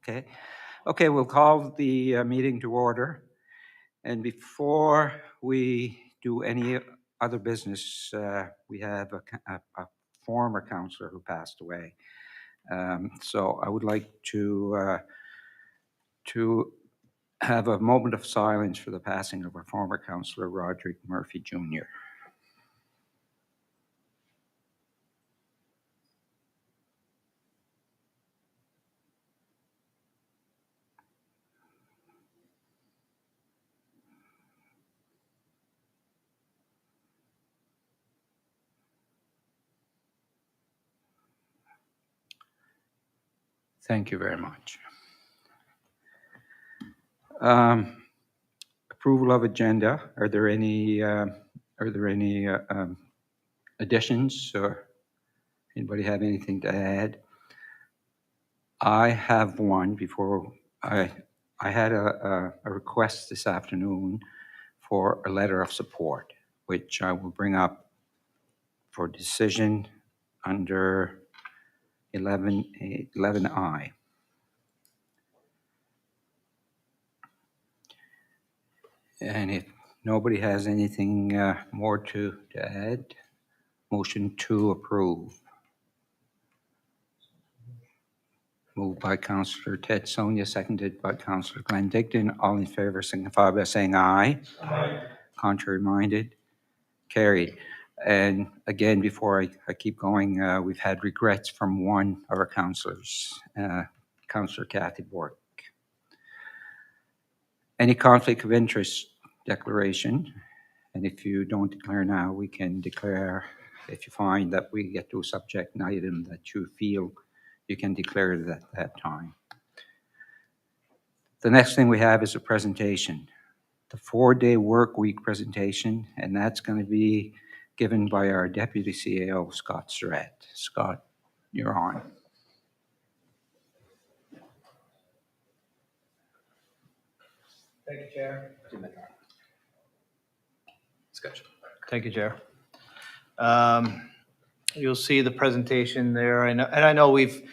Okay. Okay, we'll call the meeting to order. And before we do any other business, we have a former councillor who passed away. So I would like to have a moment of silence for the passing of our former councillor, Roderick Murphy Jr. Thank you very much. Approval of agenda. Are there any additions, or anybody have anything to add? I have one before I had a request this afternoon for a letter of support, which I will bring up for decision under 11I. And if nobody has anything more to add, motion to approve. Moved by Councillor Ted Sonia, seconded by Councillor Glenn Digdon. All in favor signify by saying aye. Aye. Contrary minded? Carried. And again, before I keep going, we've had regrets from one of our councillors, Councillor Kathy Bork. Any conflict of interest declaration? And if you don't declare now, we can declare, if you find that we get to a subject item that you feel, you can declare it at that time. The next thing we have is a presentation, the 4-day work week presentation, and that's going to be given by our Deputy CAO, Scott Surratt. Scott, you're on. Thank you, Chair. Thank you, Chair. You'll see the presentation there, and I know we've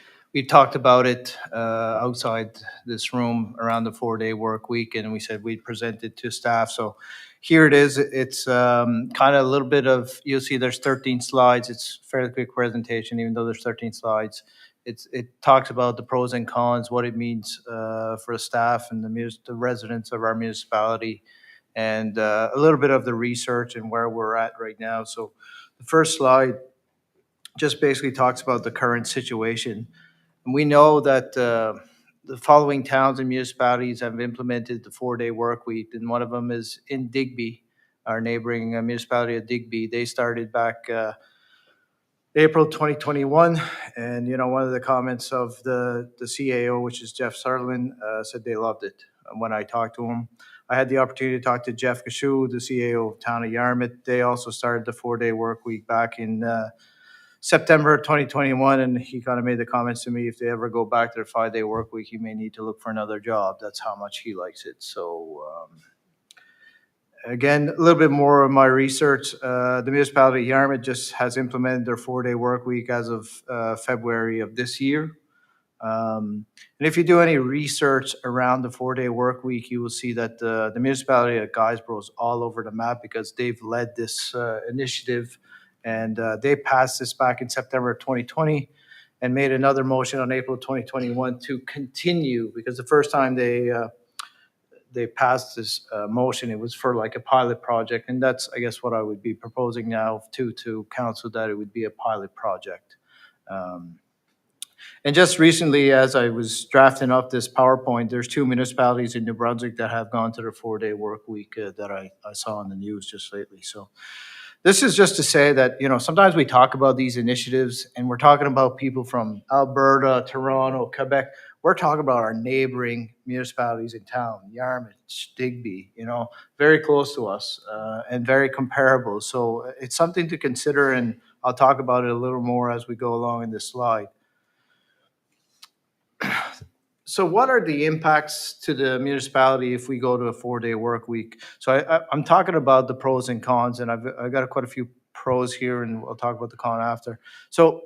talked about it outside this room around the 4-day work week, and we said we'd present it to staff. So here it is. It's kind of a little bit of, you'll see there's 13 slides. It's a fairly quick presentation, even though there's 13 slides. It talks about the pros and cons, what it means for the staff and the residents of our municipality, and a little bit of the research and where we're at right now. So the first slide just basically talks about the current situation. And we know that the following towns and municipalities have implemented the 4-day work week, and one of them is in Digby, our neighboring municipality of Digby. They started back April 2021, and one of the comments of the CAO, which is Jeff Sutherland, said they loved it. When I talked to him, I had the opportunity to talk to Jeff Kashu, the CAO of Town of Yarmouth. They also started the 4-day work week back in September 2021, and he kind of made the comments to me, if they ever go back to their 5-day work week, he may need to look for another job. That's how much he likes it. So again, a little bit more of my research. The municipality of Yarmouth just has implemented their 4-day work week as of February of this year. And if you do any research around the 4-day work week, you will see that the municipality of Guysborough is all over the map because they've led this initiative, and they passed this back in September of 2020 and made another motion on April 2021 to continue, because the first time they passed this motion, it was for like a pilot project, and that's, I guess, what I would be proposing now to council, that it would be a pilot project. And just recently, as I was drafting up this PowerPoint, there's 2 municipalities in New Brunswick that have gone to their 4-day work week that I saw on the news just lately. So this is just to say that, sometimes we talk about these initiatives and we're talking about people from Alberta, Toronto, Quebec. We're talking about our neighboring municipalities in town, Yarmouth, Digby, very close to us and very comparable. So it's something to consider, and I'll talk about it a little more as we go along in this slide. So what are the impacts to the municipality if we go to a 4-day work week? So I'm talking about the pros and cons, and I've got quite a few pros here, and we'll talk about the con after. So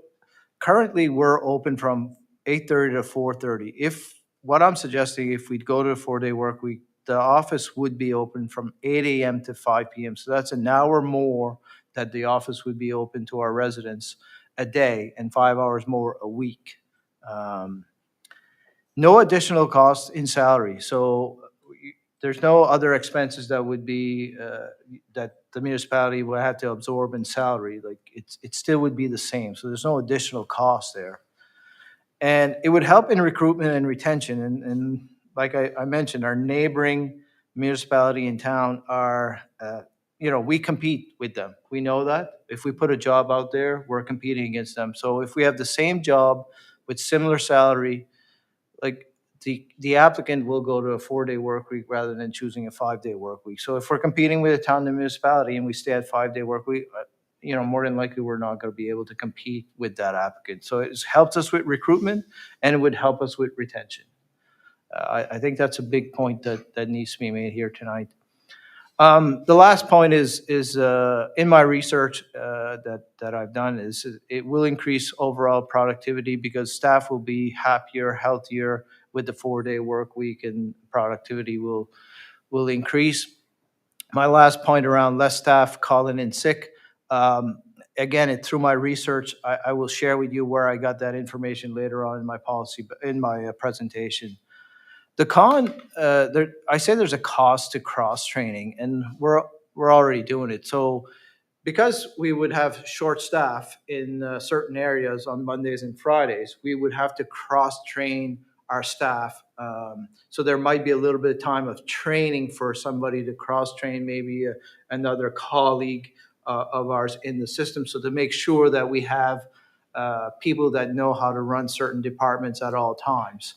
currently we're open from 8:30 to 4:30. If what I'm suggesting, if we'd go to a 4-day work week, the office would be open from 8 a.m. to 5 p.m. So that's an hour more that the office would be open to our residents a day and 5 hours more a week. Um, No additional costs in salary. So there's no other expenses that would be, that the municipality would have to absorb in salary. Like it still would be the same. So there's no additional cost there. And it would help in recruitment and retention. And like I mentioned, our neighboring municipality in town are, we compete with them. We know that. If we put a job out there, we're competing against them. So if we have the same job with similar salary, like the applicant will go to a 4-day work week rather than choosing a 5-day work week. So if we're competing with a town and municipality and we stay at 5-day work week, more than likely, we're not going to be able to compete with that applicant. So it helps us with recruitment and it would help us with retention. I think that's a big point that needs to be made here tonight. The last point is in my research that I've done is it will increase overall productivity because staff will be happier, healthier with the 4-day work week, and productivity will increase. My last point around less staff calling in sick. Again, through my research, I will share with you where I got that information later on in my policy, in my presentation. The con, I say there's a cost to cross training, and we're already doing it. So because we would have short staff in certain areas on Mondays and Fridays, we would have to cross train our staff. So there might be a little bit of time of training for somebody to cross train maybe another colleague of ours in the system. So to make sure that we have people that know how to run certain departments at all times.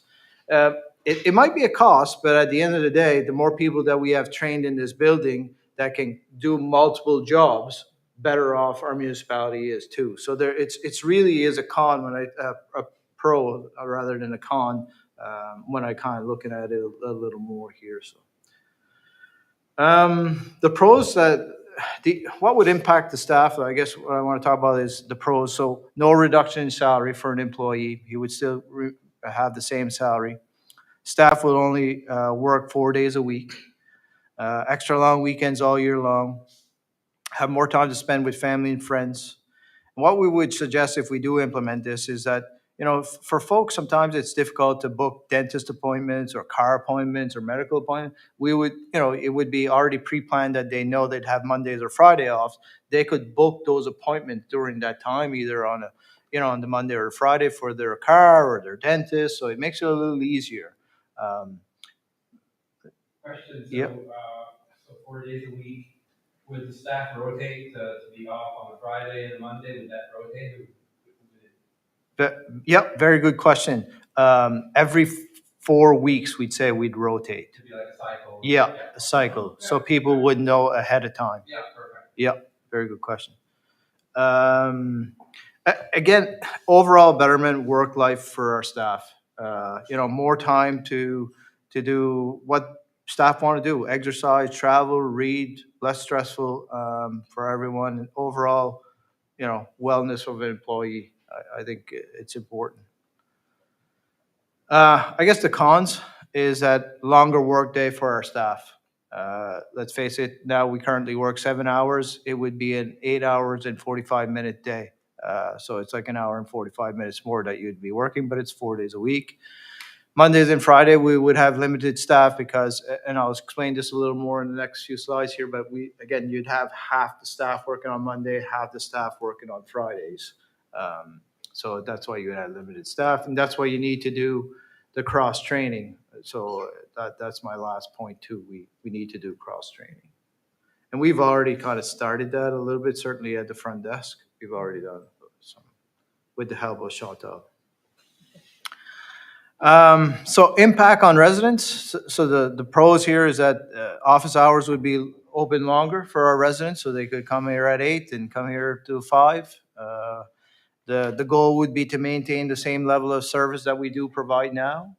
It might be a cost, but at the end of the day, the more people that we have trained in this building that can do multiple jobs, better off our municipality is too. So it's really is a con when a pro rather than a con when I kind of looking at it a little more here. So the pros what would impact the staff? I guess what I want to talk about is the pros. So no reduction in salary for an employee; he would still have the same salary. Staff will only work 4 days a week, extra long weekends all year long, have more time to spend with family and friends. And what we would suggest if we do implement this is that, for folks, sometimes it's difficult to book dentist appointments or car appointments or medical appointments. We would, it would be already pre-planned that they know they'd have Mondays or Friday off. They could book those appointments during that time, either on on the Monday or Friday for their car or their dentist. So it makes it a little easier. Question, Yep. So 4 days a week, would the staff rotate to be off on a Friday and a Monday, would that rotate? Yep, very good question. Every 4 weeks, we'd say we'd rotate. To be like a cycle? Yeah, a cycle, so people would know ahead of time. Yeah, perfect. Yep, very good question. Again, overall betterment, work life for our staff. More time to do what staff want to do: exercise, travel, read, less stressful for everyone, and overall, wellness of an employee. I think it's important. I guess the cons is that longer workday for our staff. Let's face it, now we currently work 7 hours. It would be an 8 hours and 45-minute day. So it's like an hour and 45 minutes more that you'd be working, but it's 4 days a week. Mondays and Friday, we would have limited staff because, and I'll explain this a little more in the next few slides here, but you'd have half the staff working on Monday, half the staff working on Fridays. So that's why you have limited staff, and that's why you need to do the cross-training. So that's my last point too. We need to do cross-training. And we've already kind of started that a little bit, certainly at the front desk. We've already done some with the help of Chantal. So impact on residents. So the pros here is that office hours would be open longer for our residents, so they could come here at 8 and come here to 5. The goal would be to maintain the same level of service that we do provide now.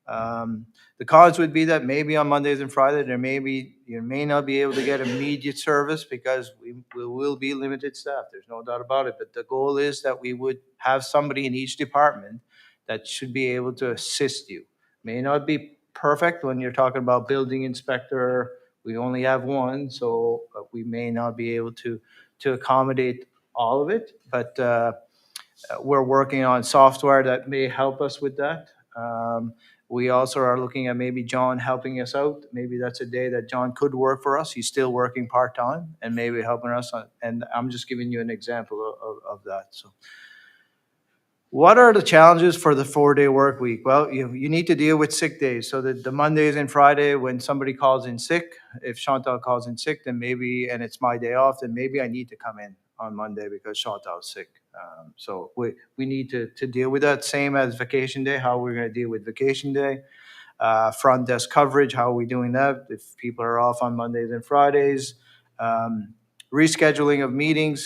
The cons would be that maybe on Mondays and Fridays, you may not be able to get immediate service because we will be limited staff. There's no doubt about it. But the goal is that we would have somebody in each department that should be able to assist you, may not be perfect when you're talking about building inspector. We only have one, so we may not be able to accommodate all of it, but we're working on software that may help us with that. We also are looking at maybe John helping us out. Maybe that's a day that John could work for us. He's still working part-time and maybe helping us on, and I'm just giving you an example of that. So what are the challenges for the 4-day work week? Well, you need to deal with sick days. So the Mondays and Friday, when somebody calls in sick, if Chantal calls in sick, then maybe, and it's my day off, then maybe I need to come in on Monday because Chantal's sick. So we need to deal with that, same as vacation day, how we're gonna deal with vacation day. Front desk coverage, how are we doing that? If people are off on Mondays and Fridays. Rescheduling of meetings,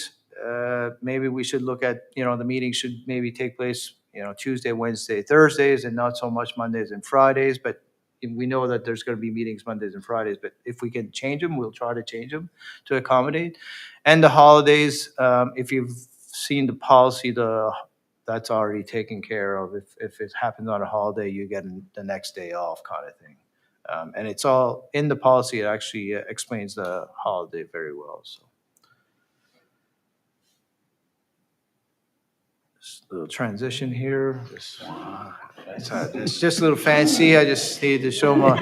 maybe we should look at, the meetings should maybe take place, Tuesday, Wednesday, Thursdays, and not so much Mondays and Fridays. But we know that there's going to be meetings Mondays and Fridays, but if we can change them, we'll try to change them to accommodate. And the holidays, if you've seen the policy, that's already taken care of. If it happens on a holiday, you get the next day off kind of thing. And it's all in the policy. It actually explains the holiday very well, so. Just a little transition here. It's just a little fancy. I just need to show my.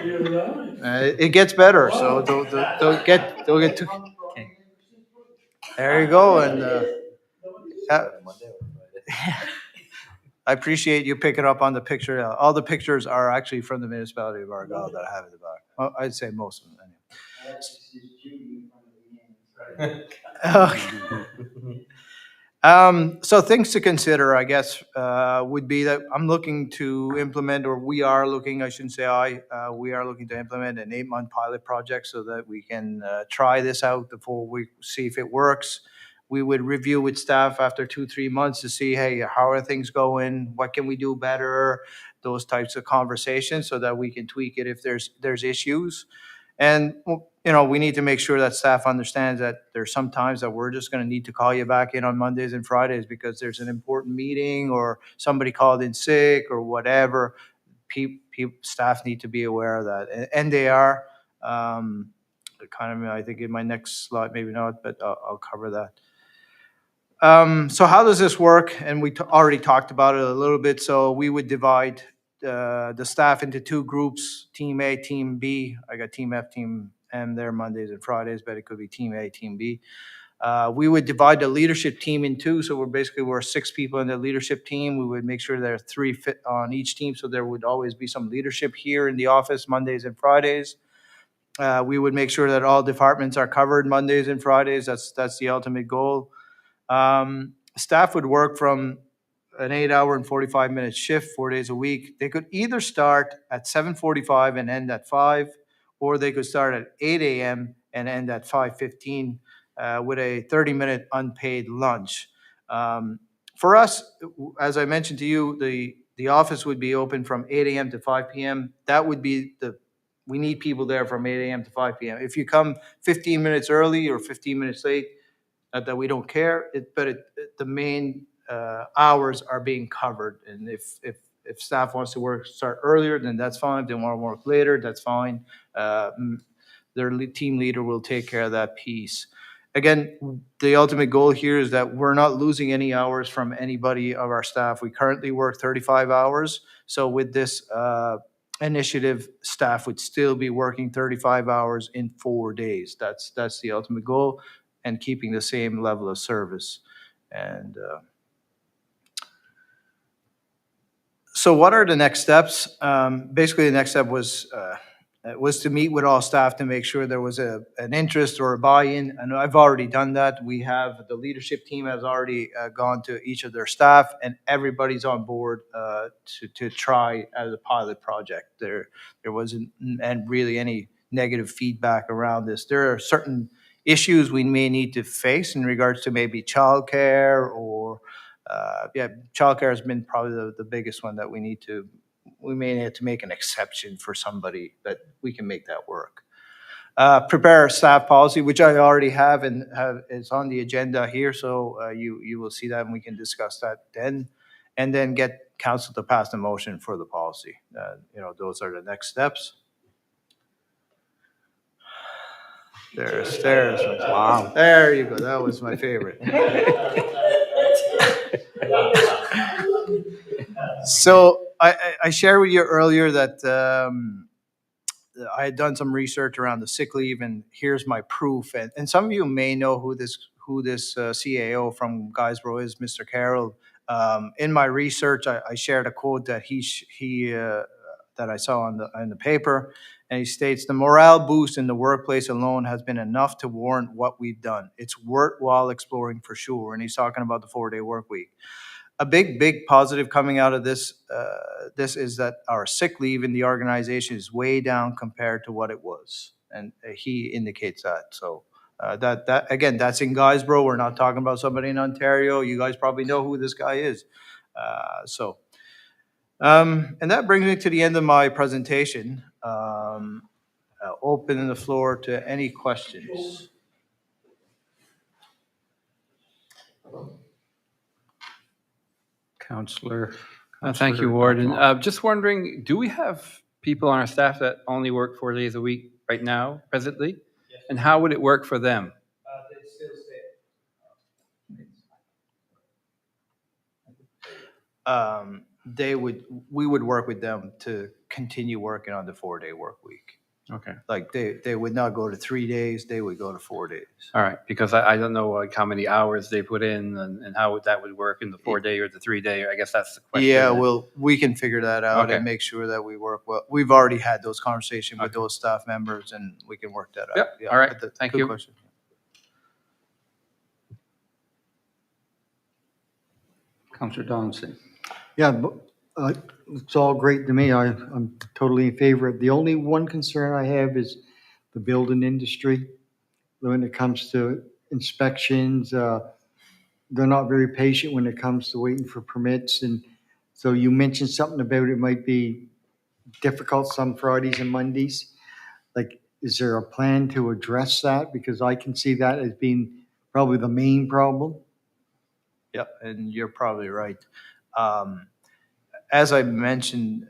It gets better, so they'll get to. There you go, and I appreciate you picking up on the picture. All the pictures are actually from the municipality of Argyle that I have in the back. Well, I'd say most of them. Anyway. Okay. So things to consider, I guess, would be that I'm looking to implement, or we are looking, I shouldn't say we are looking to implement an 8-month pilot project so that we can try this out before we see if it works. We would review with staff after 2-3 months to see, hey, how are things going? What can we do better? Those types of conversations so that we can tweak it if there's issues. And, we need to make sure that staff understands that there's some times that we're just going to need to call you back in on Mondays and Fridays because there's an important meeting or somebody called in sick or whatever. Staff need to be aware of that. And they are. I think in my next slide, maybe not, but I'll cover that. So how does this work? And we already talked about it a little bit. So we would divide the staff into 2 groups, Team A, Team B. I got Team F, Team M there Mondays and Fridays, but it could be Team A, Team B. We would divide the leadership team in 2. So we're 6 people in the leadership team. We would make sure there are 3 fit on each team. So there would always be some leadership here in the office Mondays and Fridays. We would make sure that all departments are covered Mondays and Fridays. That's the ultimate goal. Staff would work from an 8-hour and 45-minute shift, 4 days a week. They could either start at 7:45 and end at 5, or they could start at 8 a.m. and end at 5:15 with a 30-minute unpaid lunch. For us, as I mentioned to you, the office would be open from 8 a.m. to 5 p.m. That would be we need people there from 8 a.m. to 5 p.m. If you come 15 minutes early or 15 minutes late, not that we don't care, but the main hours are being covered. And if staff wants to start earlier, then that's fine. If they want to work later, that's fine. Their team leader will take care of that piece. Again, the ultimate goal here is that we're not losing any hours from anybody of our staff. We currently work 35 hours. So with this initiative, staff would still be working 35 hours in 4 days. That's the ultimate goal, and keeping the same level of service. And so what are the next steps? Basically, the next step was to meet with all staff to make sure there was an interest or a buy-in. And I've already done that. The leadership team has already gone to each of their staff, and everybody's on board to try as a pilot project. There wasn't really any negative feedback around this. There are certain issues we may need to face in regards to maybe childcare or childcare has been probably the biggest one that we may need to make an exception for somebody, but we can make that work. Prepare a staff policy, which I already have and is on the agenda here, so you will see that and we can discuss that then. And then get council to pass the motion for the policy. Those are the next steps. There's. Wow. There you go. That was my favorite. So I shared with you earlier that I had done some research around the sick leave, and here's my proof. And some of you may know who this CAO from Guysborough is, Mr. Carroll. In my research, I shared a quote that that I saw in the paper, and he states, "The morale boost in the workplace alone has been enough to warrant what we've done. It's worthwhile exploring for sure." And he's talking about the 4-day work week. A big positive coming out of this is that our sick leave in the organization is way down compared to what it was, and he indicates that. So that again, that's in Guysborough. We're not talking about somebody in Ontario. You guys probably know who this guy is. And that brings me to the end of my presentation. Opening the floor to any questions. Counselor. Thank you, Warden. Just wondering, do we have people on our staff that only work 4 days a week right now, presently? Yes. And how would it work for them? They still stay. We would work with them to continue working on the 4-day work week. Okay. Like they would not go to 3 days, they would go to 4 days. All right, because I don't know like how many hours they put in and how that would work in the 4-day or the 3-day. I guess that's the question. Yeah, well, we can figure that out Okay. and make sure that we work well. We've already had those conversations with those staff members, and we can work that out. Yep, Yeah, all right, but thank good you. question. Counselor Donaldson. Yeah, it's all great to me. I'm totally in favor of it. The only one concern I have is the building industry. When it comes to inspections, they're not very patient when it comes to waiting for permits. And so you mentioned something about it might be difficult some Fridays and Mondays. Like, is there a plan to address that? Because I can see that as being probably the main problem. Yep, and you're probably right. As I mentioned,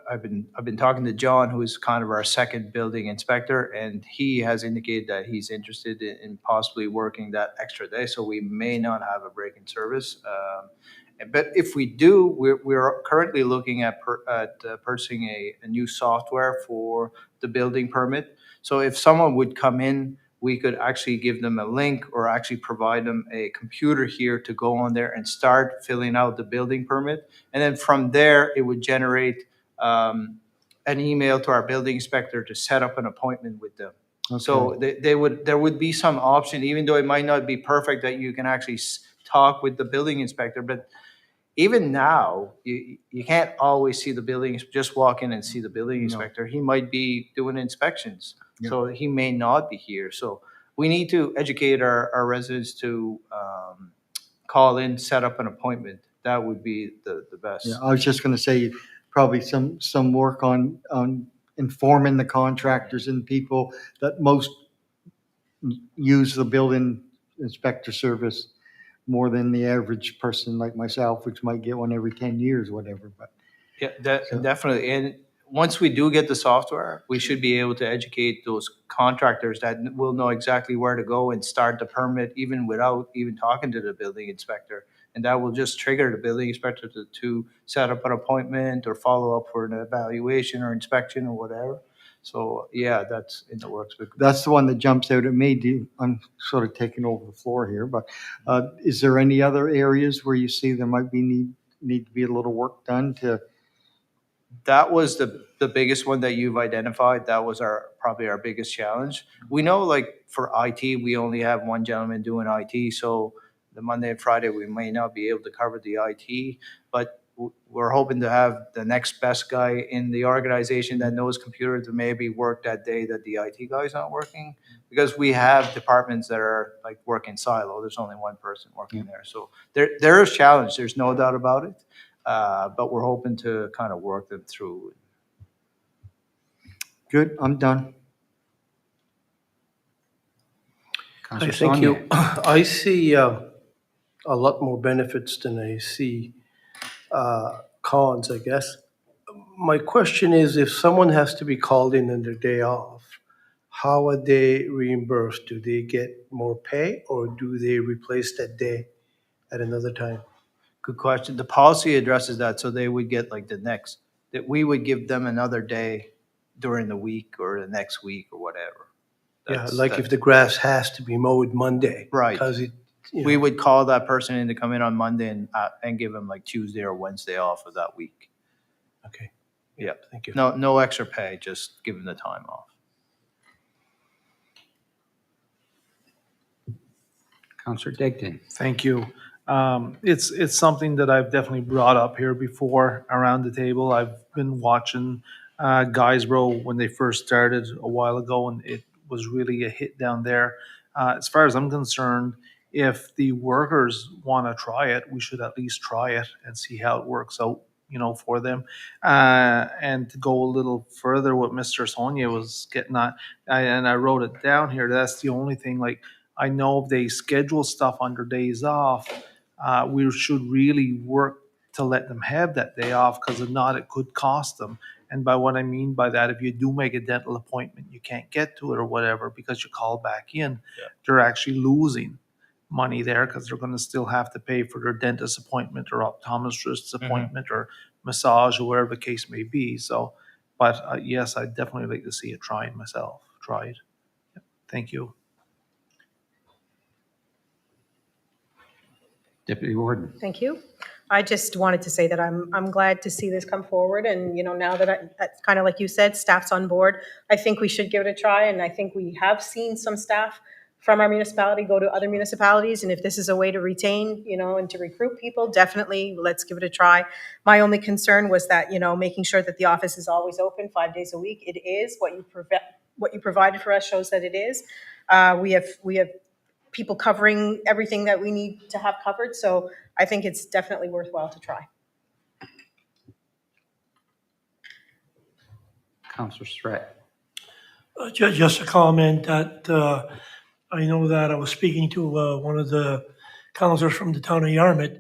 I've been talking to John, who is kind of our second building inspector, and he has indicated that he's interested in possibly working that extra day. So we may not have a break in service. But if we do, we're currently looking at purchasing a new software for the building permit. So if someone would come in, we could actually give them a link or actually provide them a computer here to go on there and start filling out the building permit. And then from there, it would generate an email to our building inspector to set up an appointment with them. Okay. So there would be some option, even though it might not be perfect, that you can actually talk with the building inspector. But even now, you can't always see the building, just walk in and see the building inspector. He might be doing inspections, so he may not be here. So we need to educate our residents to call in, set up an appointment. That would be the best. Yeah, I was just going to say probably some work on informing the contractors and people that most use the building inspector service more than the average person like myself, which might get one every 10 years, whatever. But Yeah, definitely. And once we do get the software, we should be able to educate those contractors that will know exactly where to go and start the permit even without even talking to the building inspector. And that will just trigger the building inspector to set up an appointment or follow up for an evaluation or inspection or whatever. So yeah, that's in the works. that's the one that jumps out at me. I'm sort of taking over the floor here, but is there any other areas where you see there might be need to be a little work done to? That was the biggest one that you've identified. That was probably our biggest challenge. We know, like, for IT, we only have one gentleman doing IT, so the Monday and Friday, we may not be able to cover the IT, but we're hoping to have the next best guy in the organization that knows computers to maybe work that day that the IT guy's not working, because we have departments that are like working silo. There's only one person working there. So there is challenge. There's no doubt about it. But we're hoping to kind of work them through. Good, I'm done. Counselor Thank you. Sonia. I see a lot more benefits than I see cons, I guess. My question is, if someone has to be called in on their day off, how are they reimbursed? Do they get more pay or do they replace that day at another time? Good question. The policy addresses that, so they would get like the next, that we would give them another day during the week or the next week or whatever. Yeah, That's- like if the grass has to be mowed Monday. Right. Because it, you We know, would call that person in to come in on Monday and give them like Tuesday or Wednesday off of that week. okay. Yeah. Thank you. No extra pay, just give them the time off. Counselor Digdon. Thank you. It's something that I've definitely brought up here before around the table. I've been watching Guysborough when they first started a while ago, and it was really a hit down there. As far as I'm concerned, if the workers want to try it, we should at least try it and see how it works out, for them. And to go a little further, what Mr. Sonia was getting at, and I wrote it down here. That's the only thing. Like, I know if they schedule stuff on their days off, we should really work to let them have that day off, because if not, it could cost them. And by what I mean by that, if you do make a dental appointment, you can't get to it or whatever because you call back in, they're actually losing money there because they're going to still have to pay for their dentist appointment or optometrist's appointment or massage or whatever the case may be. So, but yes, I'd definitely like to see it tried myself. Tried. Yep. Thank you. Deputy Warden. Thank you. I just wanted to say that I'm glad to see this come forward, and now that that's kind of like you said, staff's on board. I think we should give it a try, and I think we have seen some staff from our municipality go to other municipalities, and if this is a way to retain, and to recruit people, definitely let's give it a try. My only concern was that making sure that the office is always open 5 days a week. It is what you provided for us shows that it is. We have people covering everything that we need to have covered. So I think it's definitely worthwhile to try. Counselor Strett. Just a comment that I know that I was speaking to one of the counselors from the town of Yarmouth.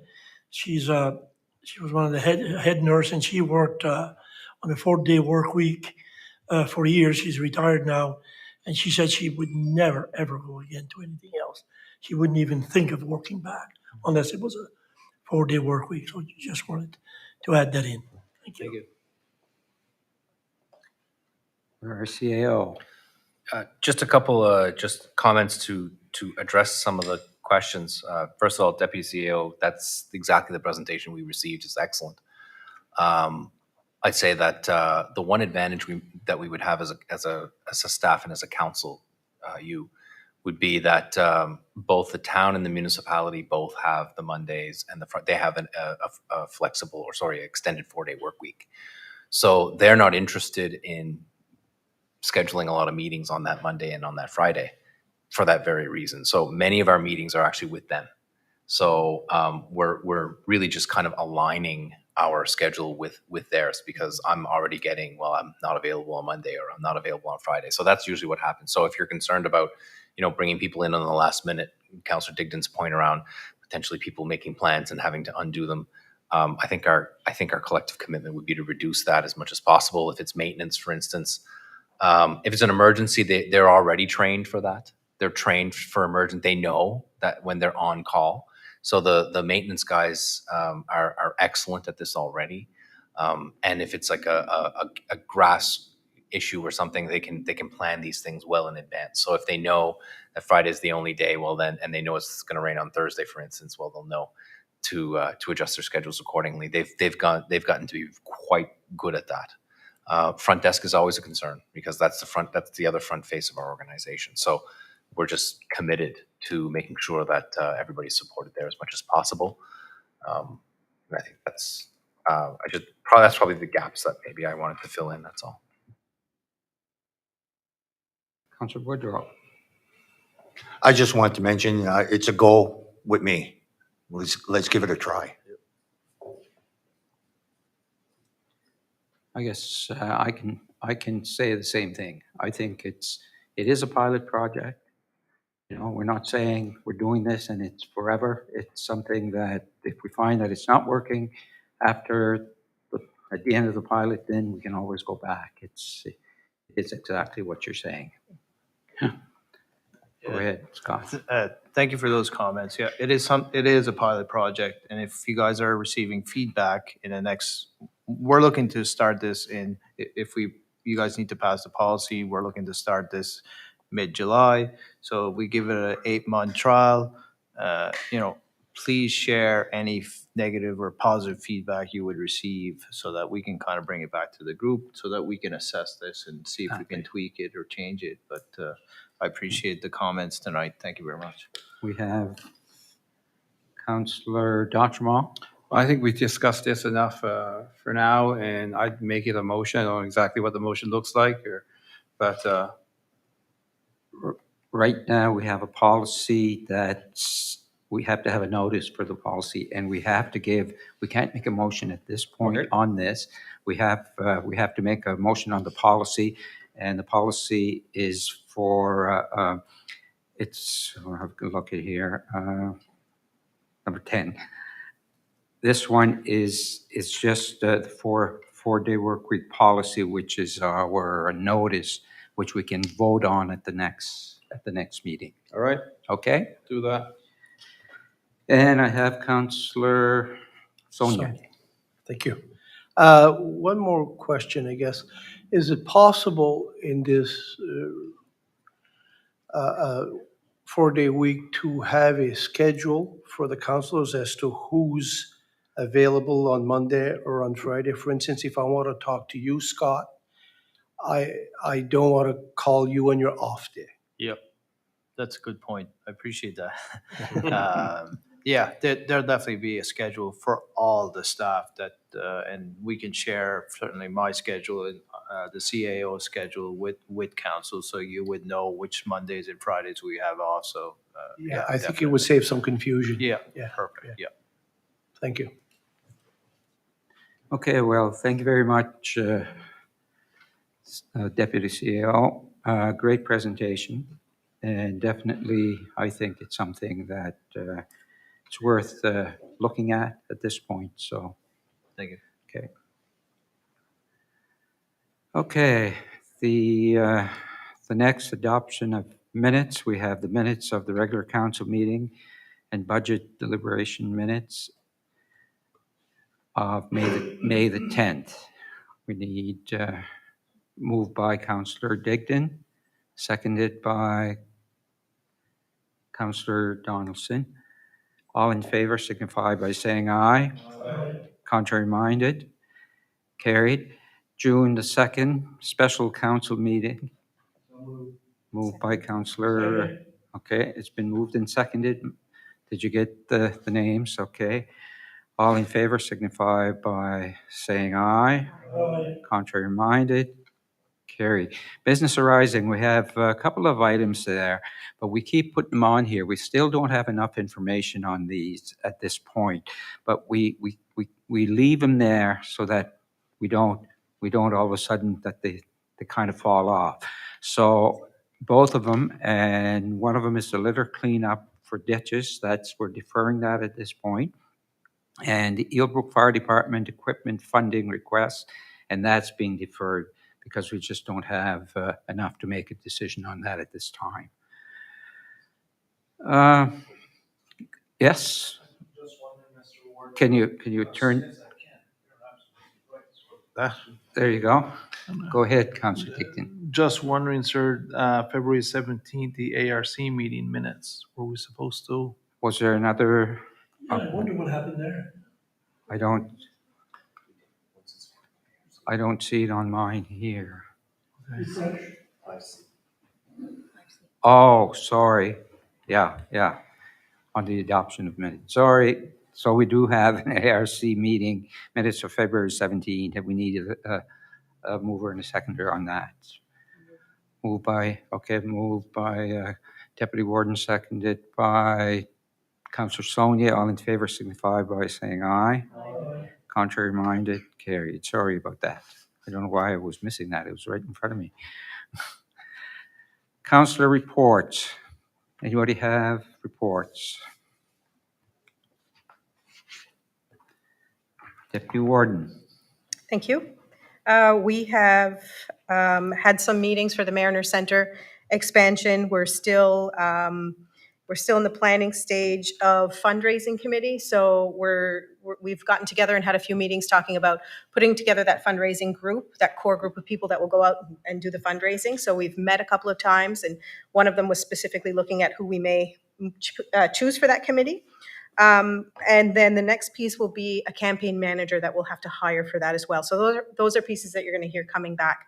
She was one of the head nurse, and she worked on a 4-day work week for years. She's retired now, and she said she would never ever go again to anything else. She wouldn't even think of working back unless it was a 4-day work week. So just wanted to add that in. Thank you. Thank you. Our CAO. Just a couple just comments to address some of the questions. First of all, Deputy CEO, that's exactly the presentation we received. It's excellent. I'd say that the one advantage that we would have as a staff and as a council, would be that both the town and the municipality both have the Mondays and they have a flexible extended 4-day work week. So they're not interested in scheduling a lot of meetings on that Monday and on that Friday for that very reason. So many of our meetings are actually with them. So we're really just kind of aligning our schedule with theirs, because I'm already getting, well, I'm not available on Monday or I'm not available on Friday. So that's usually what happens. So if you're concerned about, bringing people in on the last minute, Councillor Digdon's point around potentially people making plans and having to undo them, I think our collective commitment would be to reduce that as much as possible. If it's maintenance, for instance, if it's an emergency, they're already trained for that. They're trained for emergent. They know that when they're on call. So the maintenance guys are excellent at this already. And if it's like a grass issue or something, they can plan these things well in advance. So if they know that Friday is the only day, well then, and they know it's going to rain on Thursday, for instance, well they'll know to adjust their schedules accordingly. They've gotten to be quite good at that. Front desk is always a concern because that's the other front face of our organization. So we're just committed to making sure that everybody's supported there as much as possible. And I think that's probably the gaps that maybe I wanted to fill in. That's all. Councillor Woodrow. I just want to mention it's a goal with me. Let's give it a try. I guess I can say the same thing. I think it is a pilot project. We're not saying we're doing this and it's forever. It's something that if we find that it's not working, after, at the end of the pilot, then we can always go back. It's exactly what you're saying. Go ahead, Scott. Thank you for those comments. Yeah, it is a pilot project, and if you guys are receiving feedback in the next, we're looking to start this you guys need to pass the policy, we're looking to start this mid-July. So we give it an 8-month trial. Please share any negative or positive feedback you would receive so that we can kind of bring it back to the group so that we can assess this and see if we can tweak it or change it. But I appreciate the comments tonight. Thank you very much. We have Councillor D'Entremont. I think we discussed this enough for now, and I'd make it a motion. I don't know exactly what the motion looks like, but Right now, we have a policy that's, we have to have a notice for the policy, and we have to we can't make a motion at this point Okay. on this. We have to make a motion on the policy, and the policy is for, I'll have a look at here, number 10. This one is just the four-day work week policy, which is our notice, which we can vote on at the next meeting. all right, Okay? do that. And I have Councillor Sonia. Thank you. One more question, I guess. Is it possible in this 4-day week to have a schedule for the councilors as to who's available on Monday or on Friday? For instance, if I want to talk to you, Scott, I don't want to call you on your off day. Yep, that's a good point. I appreciate that. Yeah, there'll definitely be a schedule for all the staff that, and we can share certainly my schedule and the CAO schedule with council, so you would know which Mondays and Fridays we have off. So Yeah, I think it would save some confusion. Yeah, Yeah. perfect. Yeah. Thank you. Okay, well, thank you very much, Deputy CEO. Great presentation, and definitely, I think it's something that it's worth looking at this point, so. Thank you. Okay. Okay, the next adoption of minutes, we have the minutes of the regular council meeting and budget deliberation minutes of May the 10th. We need moved by Councillor Digdon, seconded by Councillor Donaldson. All in favor signify by saying aye. Aye. Contrary minded, carried. June the 2nd, special council meeting. Moved by Councillor, okay, it's been moved and seconded. Did you get the names? Okay. All in favor signify by saying aye. Aye. Contrary minded, carried. Business arising, we have a couple of items there, but we keep putting them on here. We still don't have enough information on these at this point, but we leave them there so that we don't all of a sudden that they kind of fall off. So both of them, and one of them is the litter cleanup for ditches. We're deferring that at this point. And the Eelbrook Fire Department equipment funding request, and that's being deferred because we just don't have enough to make a decision on that at this time. Yes? Just wondering, Mr. Ward. Can you turn? Yes, I can. You're absolutely right. There you go. Go ahead, Councillor Dickton. Just wondering, sir, February 17th, the ARC meeting minutes, were we supposed to? Was there another? Yeah, I wonder what happened there. I don't see it on mine here. Refresh. Oh, sorry. Yeah. On the adoption of minutes. Sorry. So we do have an ARC meeting, minutes of February 17th, and we need a mover and a seconder on that. Moved by Deputy Warden, seconded by Councillor Sonia. All in favor signify by saying aye. Aye. Contrary minded, carried. Sorry about that. I don't know why I was missing that. It was right in front of me. Councillor reports. Anybody have reports? Deputy Warden. Thank you. We have had some meetings for the Mariner Center expansion. We're still in the planning stage of fundraising committee. So we've gotten together and had a few meetings talking about putting together that fundraising group, that core group of people that will go out and do the fundraising. So we've met a couple of times, and one of them was specifically looking at who we may choose for that committee. And then the next piece will be a campaign manager that we'll have to hire for that as well. So those are pieces that you're going to hear coming back,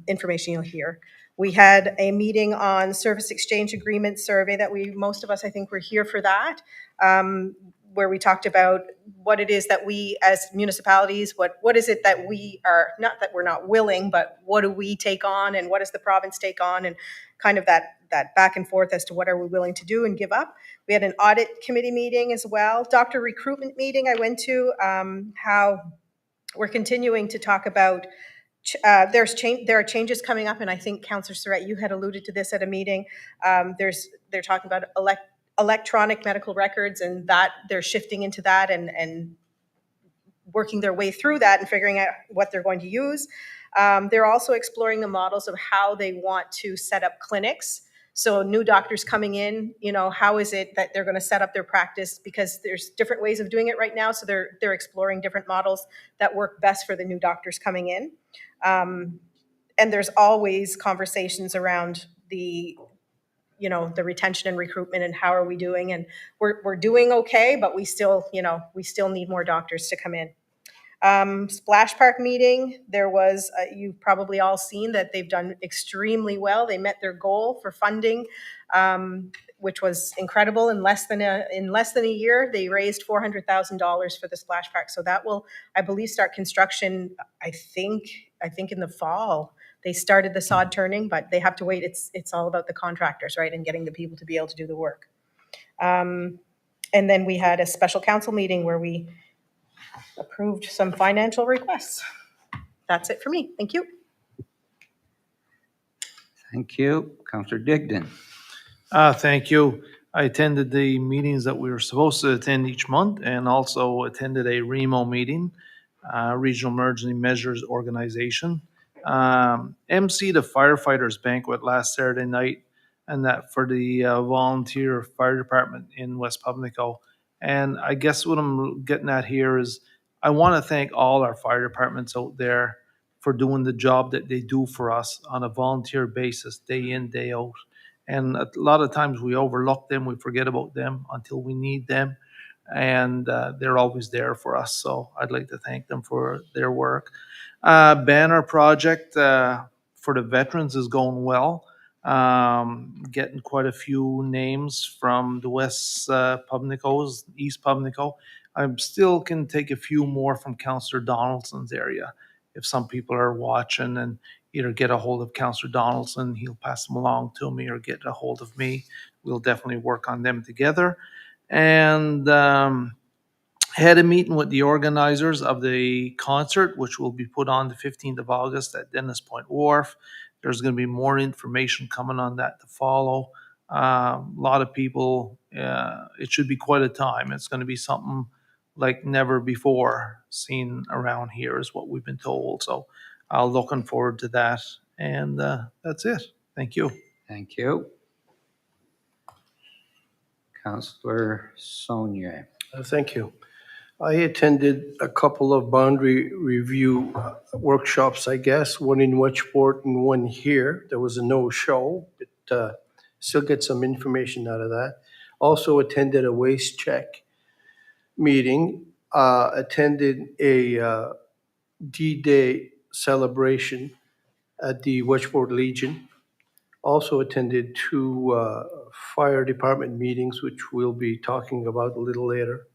information you'll hear. We had a meeting on service exchange agreement survey that most of us, I think, were here for that, where we talked about what it is that we as municipalities, what is it that we are, not that we're not willing, but what do we take on and what does the province take on, and kind of that back and forth as to what are we willing to do and give up. We had an audit committee meeting as well. Doctor recruitment meeting I went to, how we're continuing to talk about there are changes coming up, and I think Councillor Surratt, you had alluded to this at a meeting. They're talking about electronic medical records, and that they're shifting into that and working their way through that and figuring out what they're going to use. They're also exploring the models of how they want to set up clinics. So new doctors coming in, how is it that they're going to set up their practice? Because there's different ways of doing it right now. So they're exploring different models that work best for the new doctors coming in. And there's always conversations around the retention and recruitment and how are we doing? And we're doing okay, but we still need more doctors to come in. Splash Park meeting, there was, you've probably all seen that they've done extremely well. They met their goal for funding, which was incredible. In less than a year, they raised $400,000 for the Splash Park. So that will, I believe, start construction, I think in the fall. They started the sod turning, but they have to wait. It's all about the contractors, right, and getting the people to be able to do the work. And then we had a special council meeting where we approved some financial requests. That's it for me. Thank you. Thank you. Councillor Digdon. Thank you. I attended the meetings that we were supposed to attend each month, and also attended a REMO meeting, Regional Emergency Measures Organization. MC the firefighters banquet last Saturday night, and that for the volunteer fire department in West Pubnico. And I guess what I'm getting at here is I want to thank all our fire departments out there for doing the job that they do for us on a volunteer basis, day in, day out. And a lot of times we overlook them, we forget about them until we need them. And they're always there for us. So I'd like to thank them for their work. Banner project for the veterans is going well. Getting quite a few names from the West Pubnicos, East Pubnico. I still can take a few more from Councillor Donaldson's area. If some people are watching, and either get a hold of Councillor Donaldson, he'll pass them along to me, or get a hold of me. We'll definitely work on them together. And had a meeting with the organizers of the concert, which will be put on the 15th of August at Dennis Point Wharf. There's going to be more information coming on that to follow. A lot of people, it should be quite a time. It's going to be something like never before seen around here, is what we've been told. So I'm looking forward to that. And that's it. Thank you. Thank you. Councillor Saunier. Thank you. I attended a couple of boundary review workshops, I guess, one in Wedgeport and one here. There was a no-show, but still get some information out of that. Also attended a waste check meeting, attended a D-Day celebration at the Wedgeport Legion. Also attended two fire department meetings, which we'll be talking about a little later.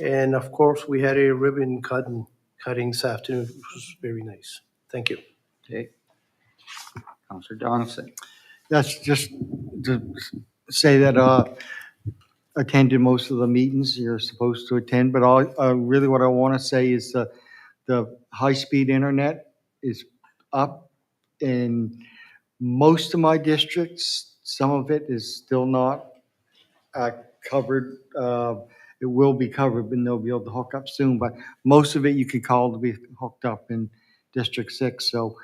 And of course, we had a ribbon cutting this afternoon, which was very nice. Thank you. Okay. Councillor Donaldson. That's just to say that attended most of the meetings you're supposed to attend, but really what I want to say is the high-speed internet is up in most of my districts. Some of it is still not covered. it will be covered, but they'll be able to hook up soon. But most of it you could call to be hooked up in District 6. So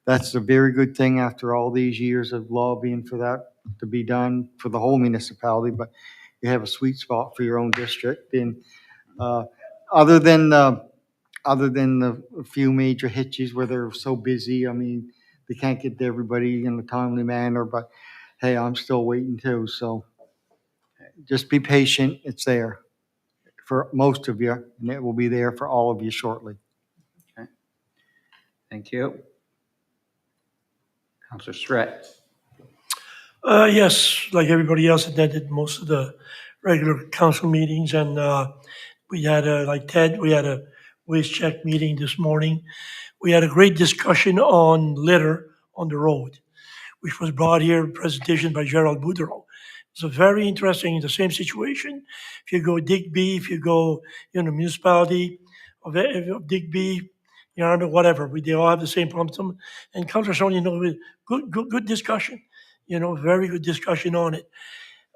that's a very good thing after all these years of lobbying for that to be done for the whole municipality. But you have a sweet spot for your own district. And other than the few major hitches where they're so busy, I mean, they can't get to everybody in a timely manner. But hey, I'm still waiting too. So just be patient. It's there for most of you, and it will be there for all of you shortly. Thank you. Councillor Surratt. Yes, like everybody else attended most of the regular council meetings, and we had like Ted, we had a waste check meeting this morning. We had a great discussion on litter on the road, which was brought here, presentation by Gerald Boudreau. It's a very interesting, the same situation. If you go Digby, if you go, municipality of Digby, whatever, they all have the same problem. And Councillor Sonia, good discussion, very good discussion on it.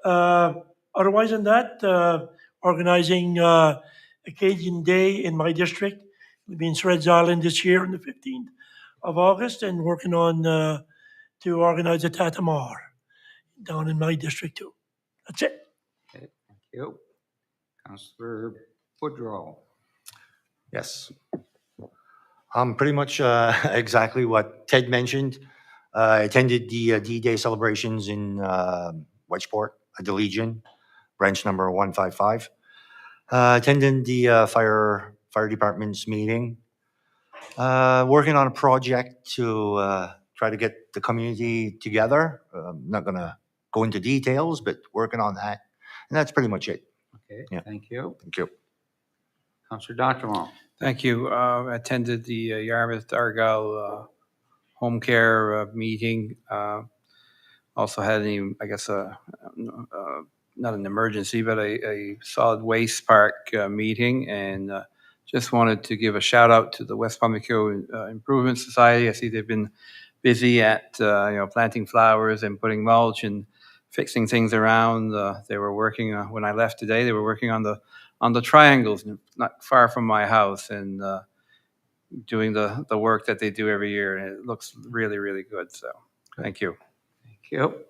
Otherwise than that, organizing Acadian Day in my district. We'll be in Threads Island this year on the 15th of August, and working on to organize a Tatamar down in my district too. That's it. Okay, thank you. Councillor Boudreau. Yes. Pretty much exactly what Ted mentioned. I attended the D-Day celebrations in Wedgeport at the Legion, branch number 155. Attended the fire department's meeting. Working on a project to try to get the community together. I'm not going to go into details, but working on that. And that's pretty much it. Okay, Yeah. thank you. Thank you. Councillor Doctorow. Thank you. I attended the Yarmouth Argyle home care meeting. Also had not an emergency, but a solid waste park meeting, and just wanted to give a shout out to the West Pamlico Improvement Society. I see they've been busy at planting flowers and putting mulch and fixing things around. They were working when I left today. They were working on the triangles not far from my house, and doing the work that they do every year, and it looks really, really good. So thank you. Thank you.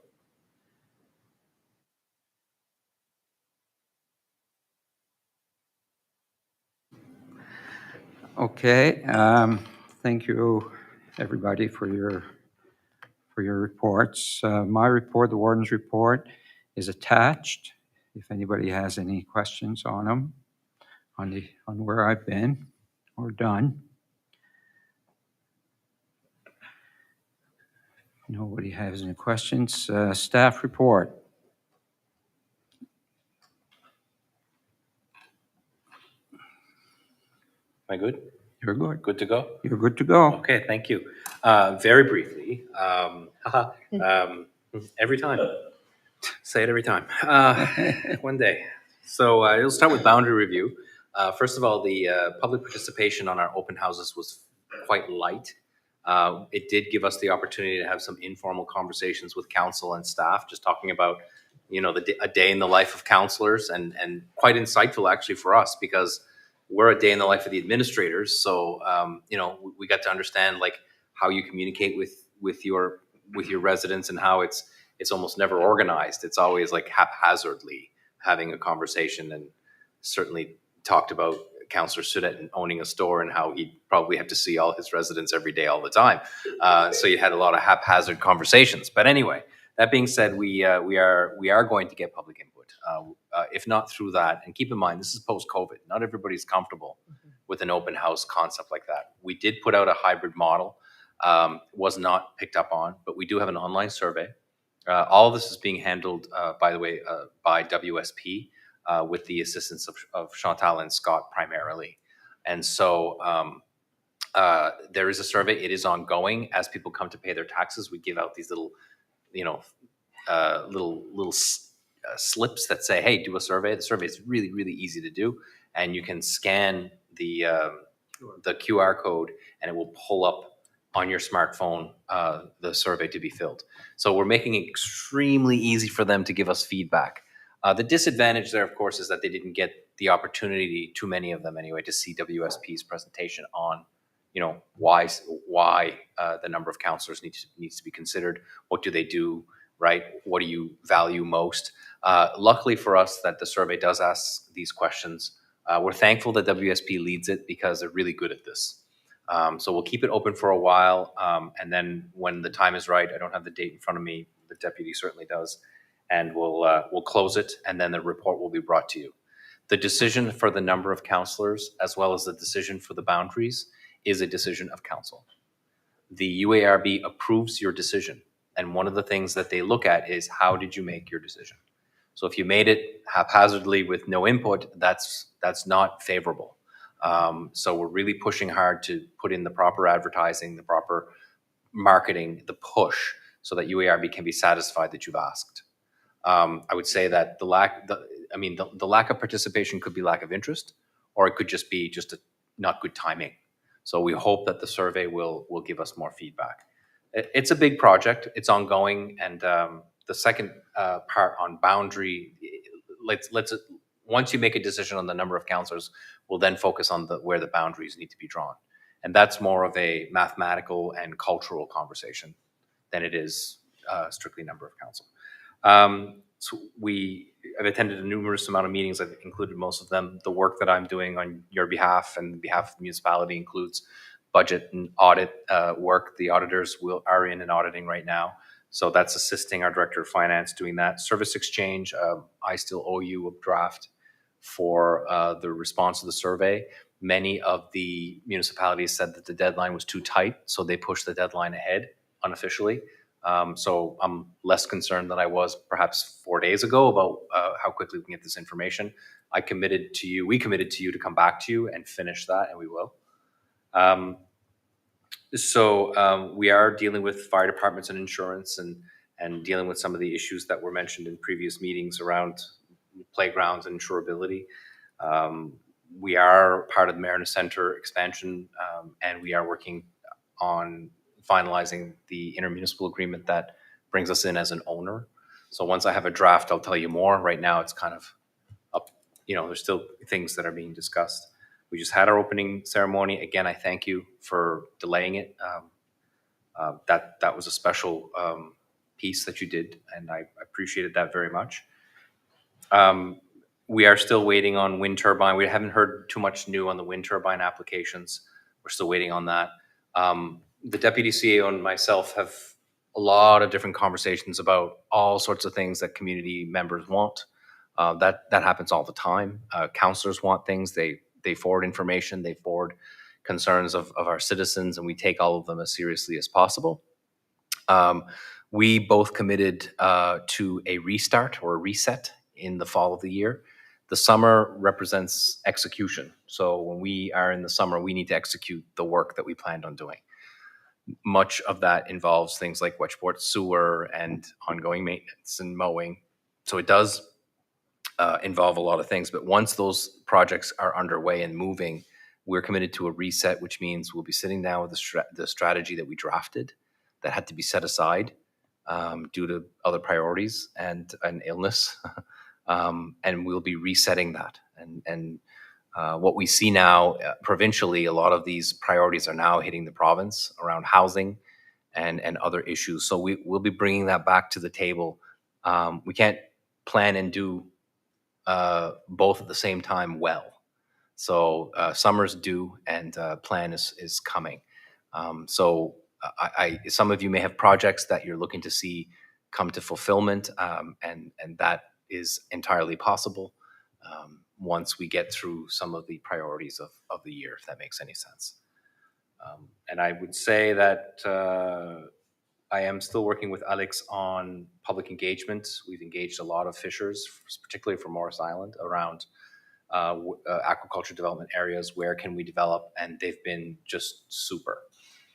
Okay, thank you, everybody, for your reports. My report, the warden's report, is attached. If anybody has any questions on them, on where I've been or done. Nobody has any questions. Staff report. Am I good? You're good. Good to go? You're good to go. Okay, thank you. Very briefly, every time. Say it every time. One day. So it'll start with boundary review. First of all, the public participation on our open houses was quite light. It did give us the opportunity to have some informal conversations with council and staff, just talking about, a day in the life of councillors, and quite insightful actually for us, because we're a day in the life of the administrators. So, we got to understand like how you communicate with your residents, and how it's almost never organized. It's always like haphazardly having a conversation, and certainly talked about Councillor Sudet and owning a store and how he'd probably have to see all his residents every day, all the time. So you had a lot of haphazard conversations. But anyway, that being said, we are going to get public input. If not through that, and keep in mind, this is post-COVID. Not everybody's comfortable with an open house concept like that. We did put out a hybrid model, was not picked up on, but we do have an online survey. All of this is being handled, by the way, by WSP, with the assistance of Chantal and Scott primarily. And so there is a survey. It is ongoing. As people come to pay their taxes, we give out these little, slips that say, hey, do a survey. The survey is really, really easy to do. And you can scan the QR code, and it will pull up on your smartphone the survey to be filled. So we're making it extremely easy for them to give us feedback. The disadvantage there, of course, is that they didn't get the opportunity, too many of them anyway, to see WSP's presentation on, why the number of counselors needs to be considered. What do they do, right? What do you value most? Luckily for us that the survey does ask these questions. We're thankful that WSP leads it because they're really good at this. So we'll keep it open for a while, and then when the time is right, I don't have the date in front of me, the deputy certainly does, and we'll close it, and then the report will be brought to you. The decision for the number of counselors, as well as the decision for the boundaries, is a decision of council. The UARB approves your decision, and one of the things that they look at is how did you make your decision? So if you made it haphazardly with no input, that's not favorable. So we're really pushing hard to put in the proper advertising, the proper marketing, the push, so that UARB can be satisfied that you've asked. I would say that the lack of participation could be lack of interest, or it could just be just not good timing. So we hope that the survey will give us more feedback. It's a big project. It's ongoing, and the second part on boundary, once you make a decision on the number of counselors, we'll then focus on where the boundaries need to be drawn. And that's more of a mathematical and cultural conversation than it is strictly number of council. So I've attended a numerous amount of meetings. I've included most of them. The work that I'm doing on your behalf and behalf of the municipality includes budget and audit work. The auditors are in and auditing right now. So that's assisting our director of finance doing that. Service exchange, I still owe you a draft for the response to the survey. Many of the municipalities said that the deadline was too tight, so they pushed the deadline ahead unofficially. So I'm less concerned than I was perhaps 4 days ago about how quickly we can get this information. We committed to you to come back to you and finish that, and we will. So we are dealing with fire departments and insurance and dealing with some of the issues that were mentioned in previous meetings around playgrounds and insurability. We are part of the Mariner Center expansion, and we are working on finalizing the intermunicipal agreement that brings us in as an owner. So once I have a draft, I'll tell you more. Right now, it's kind of up, there's still things that are being discussed. We just had our opening ceremony. Again, I thank you for delaying it. That was a special piece that you did, and I appreciated that very much. We are still waiting on wind turbine. We haven't heard too much new on the wind turbine applications. We're still waiting on that. The deputy CEO and myself have a lot of different conversations about all sorts of things that community members want. That happens all the time. Councillors want things. They forward information. They forward concerns of our citizens, and we take all of them as seriously as possible. We both committed to a restart or a reset in the fall of the year. The summer represents execution. So when we are in the summer, we need to execute the work that we planned on doing. Much of that involves things like Wedgeport sewer and ongoing maintenance and mowing. So it does involve a lot of things. But once those projects are underway and moving, we're committed to a reset, which means we'll be sitting down with the strategy that we drafted that had to be set aside due to other priorities and an illness. And we'll be resetting that. And what we see now provincially, a lot of these priorities are now hitting the province around housing and other issues. So we'll be bringing that back to the table. We can't plan and do both at the same time well. So summer's due and plan is coming. So some of you may have projects that you're looking to see come to fulfillment, and that is entirely possible once we get through some of the priorities of the year, if that makes any sense. And I would say that I am still working with Alex on public engagement. We've engaged a lot of fishers, particularly for Morris Island, around aquaculture development areas. Where can we develop? And they've been just super.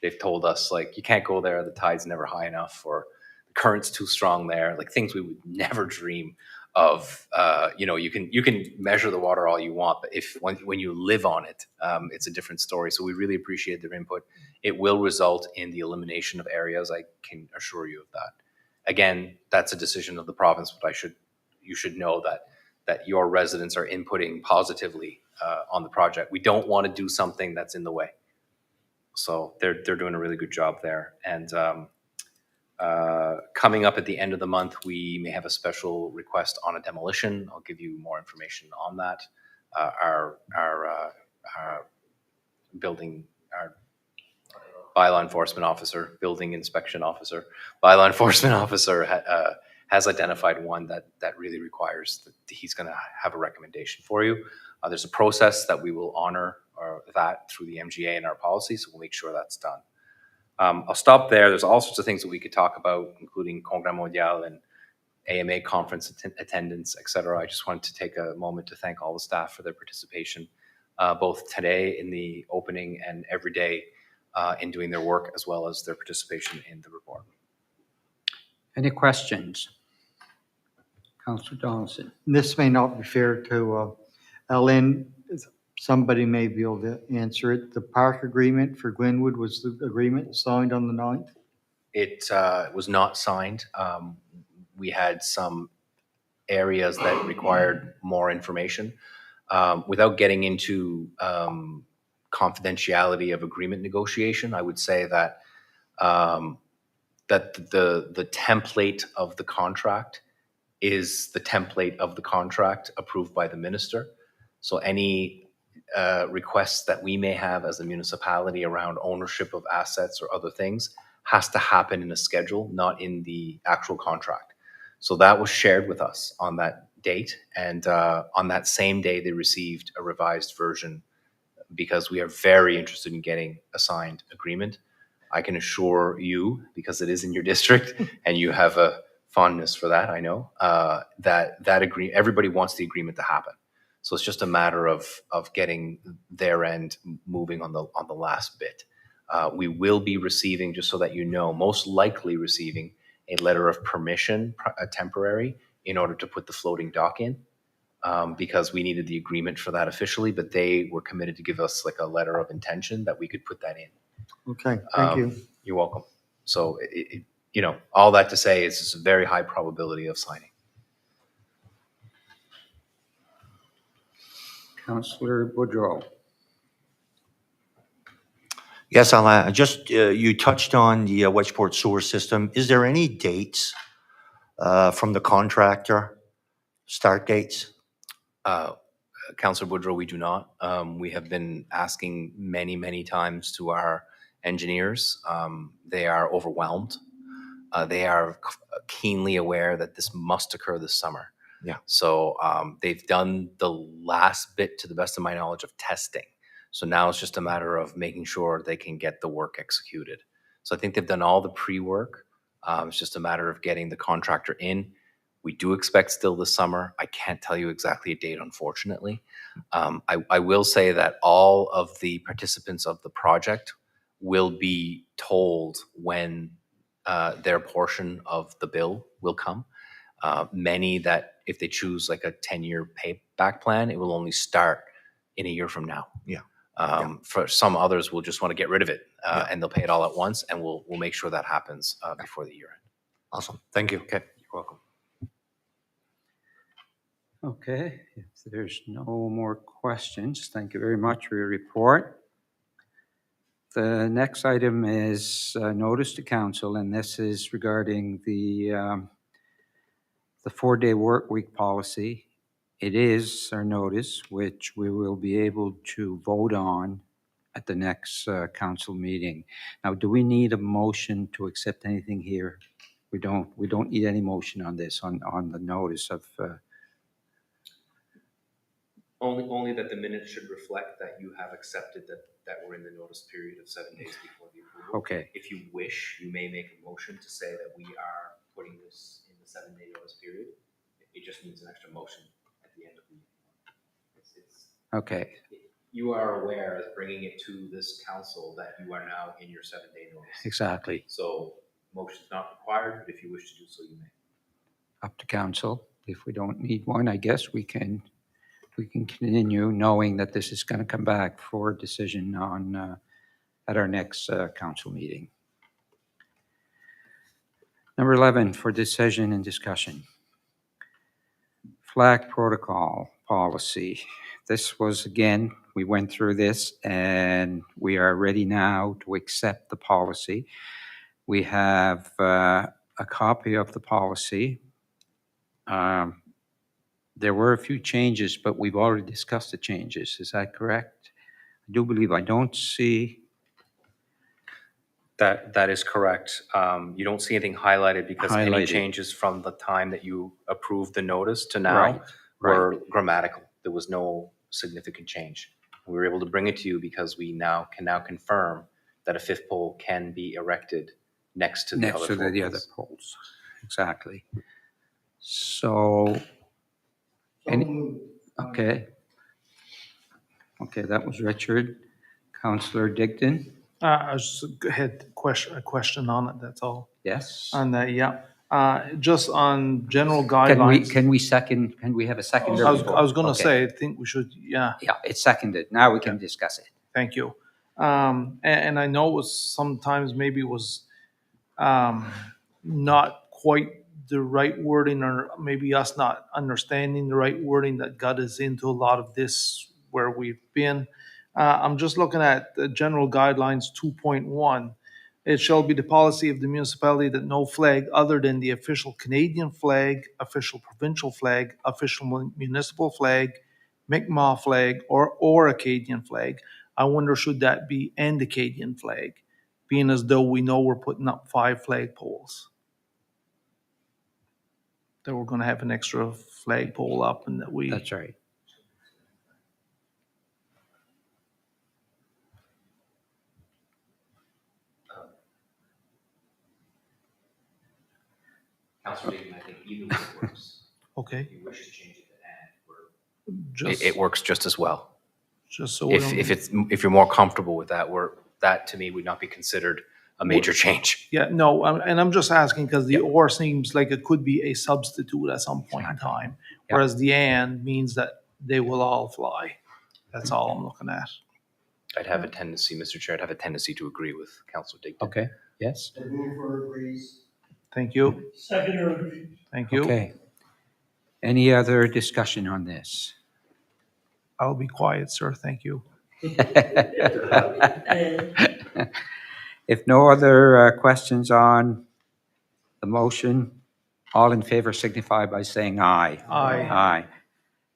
They've told us, like, you can't go there, the tide's never high enough, or the current's too strong there, like things we would never dream of. You can measure the water all you want, but when you live on it, it's a different story. So we really appreciate their input. It will result in the elimination of areas. I can assure you of that. Again, that's a decision of the province, but you should know that that your residents are inputting positively on the project. We don't want to do something that's in the way. So they're doing a really good job there. And coming up at the end of the month, we may have a special request on a demolition. I'll give you more information on that. Our building, our bylaw enforcement officer, building inspection officer, bylaw enforcement officer has identified one that really requires that he's going to have a recommendation for you. There's a process that we will honor that through the MGA and our policy, so we'll make sure that's done. I'll stop there. There's all sorts of things that we could talk about, including Congrès Mondial and AMA conference attendance, et cetera. I just wanted to take a moment to thank all the staff for their participation, both today in the opening and every day in doing their work, as well as their participation in the report. Any questions? Councillor Donaldson. This may not be fair to Ellen. Somebody may be able to answer it. The park agreement for Glenwood, was the agreement signed on the 9th? It was not signed. We had some areas that required more information. Without getting into confidentiality of agreement negotiation, I would say that that the template of the contract is the template of the contract approved by the minister. So any requests that we may have as a municipality around ownership of assets or other things has to happen in a schedule, not in the actual contract. So that was shared with us on that date. And on that same day, they received a revised version because we are very interested in getting a signed agreement. I can assure you, because it is in your district and you have a fondness for that, I know, everybody wants the agreement to happen. So it's just a matter of getting their end moving on the last bit. We will be receiving, just so that you know, most likely receiving a letter of permission, a temporary, in order to put the floating dock in, because we needed the agreement for that officially, but they were committed to give us like a letter of intention that we could put that in. Okay, thank you. You're welcome. So, you know, all that to say is it's a very high probability of signing. Councillor Boudreau. Yes, Alain, just you touched on the Wedgeport sewer system. Is there any dates from the contractor, start dates? Councillor Boudreau, we do not. We have been asking many times to our engineers. They are overwhelmed. They are keenly aware that this must occur this summer. Yeah. So they've done the last bit, to the best of my knowledge, of testing. So now it's just a matter of making sure they can get the work executed. So I think they've done all the pre-work. It's just a matter of getting the contractor in. We do expect still this summer. I can't tell you exactly a date, unfortunately. I will say that all of the participants of the project will be told when their portion of the bill will come. Many that, if they choose like a 10-year payback plan, it will only start in a year from now. Yeah. For some others, we'll just want to get rid of it and they'll pay it all at once, and we'll make sure that happens before the year end. Awesome. Thank you. Okay, you're welcome. Okay, if there's no more questions, thank you very much for your report. The next item is notice to council, and this is regarding the 4-day work week policy. It is our notice, which we will be able to vote on at the next council meeting. Now, do we need a motion to accept anything here? We don't need any motion on this, on the notice of. Only that the minutes should reflect that you have accepted that we're in the notice period of 7 days before the approval. Okay. If you wish, you may make a motion to say that we are putting this in the 7-day notice period. It just needs an extra motion at the end of the meeting. Okay. You are aware, as bringing it to this council, that you are now in your 7-day notice. Exactly. So motion's not required, but if you wish to do so, you may. Up to council. If we don't need one, I guess we can continue knowing that this is going to come back for decision on at our next council meeting. Number 11 for decision and discussion. Flag protocol policy. This was, again, we went through this and we are ready now to accept the policy. We have a copy of the policy. There were a few changes, but we've already discussed the changes. Is that correct? I do believe I don't see. That is correct. You don't see anything highlighted because any Highlighted. changes from the time that you approved the notice to now Right, were grammatical. There was no significant change. We were able to bring it to you because we can now confirm that a fifth pole can be erected next to the Next other to four the other poles. poles. Exactly. So, okay. Okay, that was Richard. Councillor Digdon? I just had a question on it, that's all. Yes? On that, yeah. Just on general Can guidelines. can we have a second? I was gonna Okay. say, I think we should, yeah. Yeah, it's seconded. Now we can discuss it. Thank you. And I know it was sometimes maybe it was not quite the right wording, or maybe us not understanding the right wording that got us into a lot of this where we've been. I'm just looking at the general guidelines 2.1. It shall be the policy of the municipality that no flag other than the official Canadian flag, official provincial flag, official municipal flag, Mi'kmaq flag, or Acadian flag. I wonder, should that be and Acadian flag, being as though we know we're putting up 5 flagpoles? That we're gonna have an extra flagpole up and that we. That's right. Councilor Digdon, I think either way works. Okay, If you wish to change it to add, just, it works just as well. just so we don't. If you're more comfortable with that, that to me would not be considered a major change. Yeah, no, and I'm just asking because the or seems like it could be a substitute at some point in time. Yeah. Whereas the and means that they will all fly. That's all I'm looking at. I'd have a tendency, Mr. Chair, I'd have a tendency to agree with Councilor Digdon. Okay, yes? Thank you, Seconder agrees. thank you. Okay. Any other discussion on this? I'll be quiet, sir, thank you. If no other questions on the motion, all in favor signify by saying aye. Aye. Aye.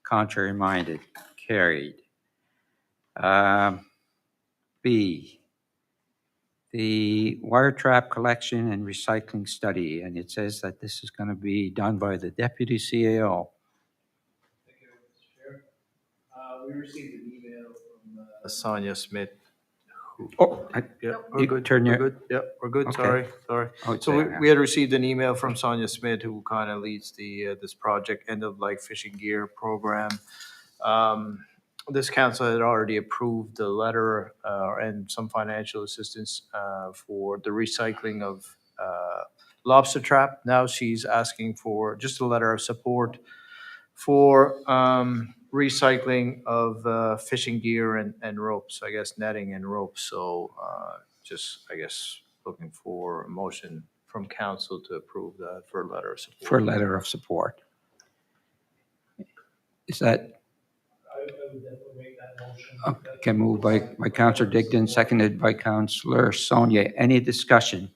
Contrary minded, carried. B, the wire trap collection and recycling study, and it says that this is going to be done by the deputy CAO. Thank you, Mr. Chair. We received an email from Sonia Smith. Oh, Yeah, You we're good. turn your- We're good. Yeah, we're good. Okay. Sorry. oh, it's So there. we had received an email from Sonia Smith, who kind of leads this project, End of Life Fishing Gear Program. This council had already approved the letter and some financial assistance for the recycling of lobster trap. Now she's asking for just a letter of support for recycling of fishing gear and ropes, I guess netting and ropes. So just, I guess, looking for a motion from council to approve that for a letter of support. For a letter of support. Is that, I would definitely make that motion. okay, moved by Councillor Digdon, seconded by Councillor Sonia. Any discussion?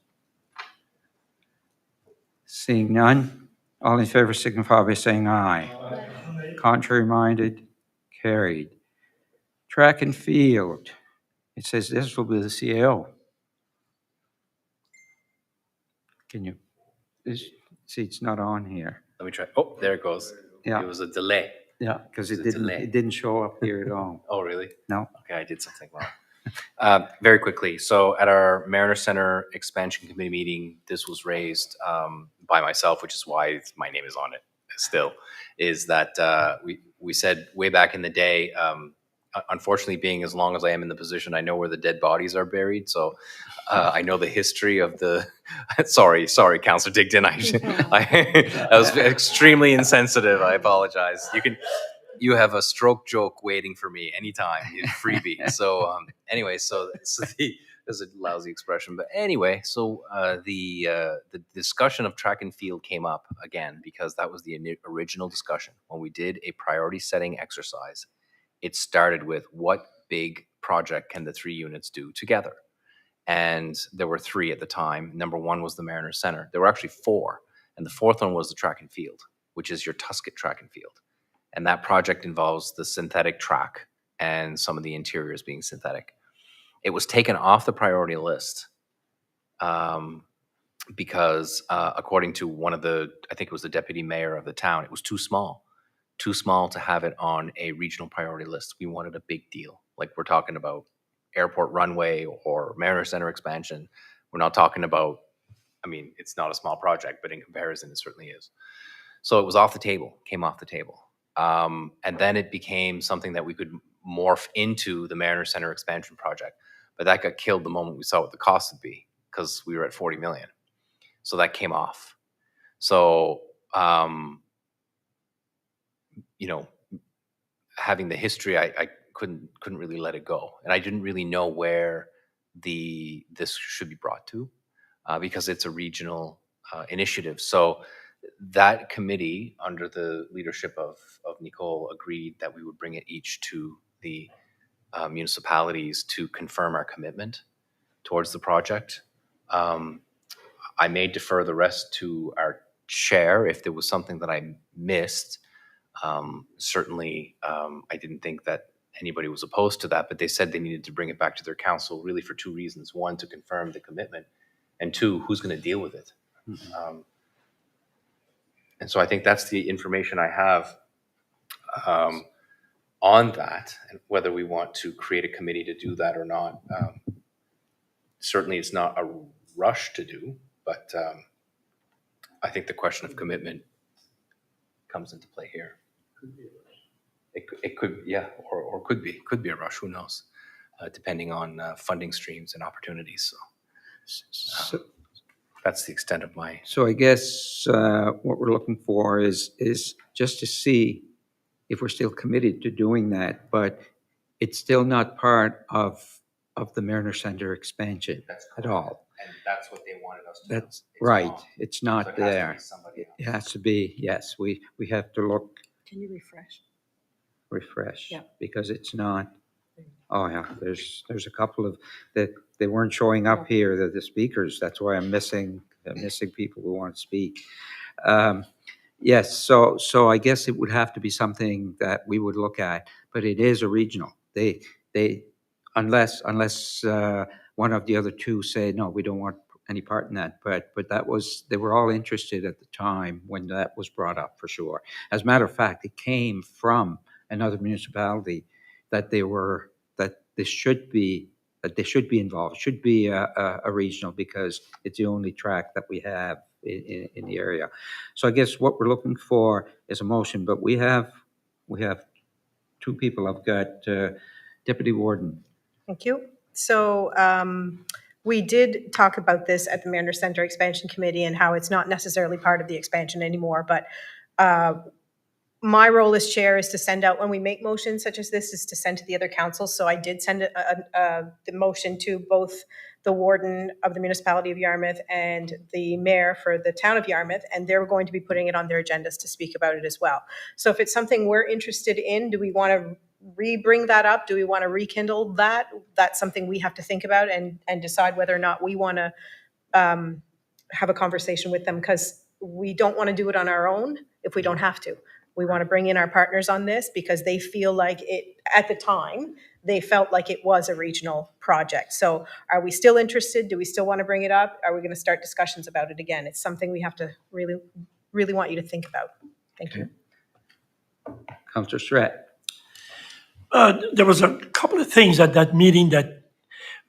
Seeing none, all in favor signify by saying aye. Contrary minded, carried. Track and field, it says this will be the CAO. Can you, see, it's not on here. Let me try. Oh, there it goes. Yeah. It was a delay. Yeah, because It's a delay. it didn't show up here at all. Oh, really? No. Okay, I did something wrong. Very quickly, so at our Mariner Center Expansion Committee meeting, this was raised by myself, which is why my name is on it still, is that we said way back in the day, unfortunately being as long as I am in the position, I know where the dead bodies are buried. So I know the history of the, sorry, Councillor Digdon, I was extremely insensitive. I apologize. You have a stroke joke waiting for me anytime, freebie. So anyway, so Is a lousy expression, but anyway. So the discussion of track and field came up again because that was the original discussion when we did a priority setting exercise. It started with what big project can the 3 units do together, and there were 3 at the time. Number 1 was the Mariner Center. There were actually 4, and the 4th one was the track and field, which is your Tusket track and field, and that project involves the synthetic track and some of the interiors being synthetic. It was taken off the priority list because according to one of the, I think it was the deputy mayor of the town, it was too small to have it on a regional priority list. We wanted a big deal. Like we're talking about airport runway or Mariner Center expansion. We're not talking about, I mean, it's not a small project, but in comparison, it certainly is. So it was off the table, came off the table. And then it became something that we could morph into the Mariner Center expansion project. But that got killed the moment we saw what the cost would be because we were at 40 million. So that came off. So, you know, having the history, I couldn't really let it go. And I didn't really know where this should be brought to because it's a regional initiative. So that committee, under the leadership of Nicole, agreed that we would bring it each to the municipalities to confirm our commitment towards the project. I may defer the rest to our chair if there was something that I missed. Certainly, I didn't think that anybody was opposed to that, but they said they needed to bring it back to their council really for 2 reasons. 1, to confirm the commitment, and 2, who's going to deal with it. And so I think that's the information I have on that, and whether we want to create a committee to do that or not. Certainly it's not a rush to do, but I think the question of commitment comes into play here. It could, yeah, or could be a rush, who knows, depending on funding streams and opportunities. So that's the extent of my. So I guess what we're looking for is just to see if we're still committed to doing that, but it's still not part of the Mariner Center expansion at all. And that's what they wanted us to do. That's right. It's So not it has to be there. somebody else. It has to be, yes, we have to look, Can you refresh? refresh, Yeah. because it's not, oh yeah, there's a couple of, that they weren't showing up here, the speakers, that's why I'm missing people who want to speak. Yes, so I guess it would have to be something that we would look at, but it is a regional. They unless one of the other 2 say, no, we don't want any part in that, but that was, they were all interested at the time when that was brought up, for sure. As a matter of fact, it came from another municipality that they should be involved. It should be a regional because it's the only track that we have in the area. So I guess what we're looking for is a motion, but we have 2 people. I've got Deputy Warden. Thank you. So we did talk about this at the Mariner Center Expansion Committee and how it's not necessarily part of the expansion anymore, but my role as chair is to send out, when we make motions such as this, is to send to the other councils. So I did send the motion to both the warden of the municipality of Yarmouth and the mayor for the town of Yarmouth, and they're going to be putting it on their agendas to speak about it as well. So if it's something we're interested in, do we want to re-bring that up? Do we want to rekindle that? That's something we have to think about and decide whether or not we want to have a conversation with them, because we don't want to do it on our own if we don't have to. We want to bring in our partners on this because they feel like it, at the time, they felt like it was a regional project. So are we still interested? Do we still want to bring it up? Are we going to start discussions about it again? It's something we have to really, really want you to think about. Thank you. Councillor Surratt. There was a couple of things at that meeting that,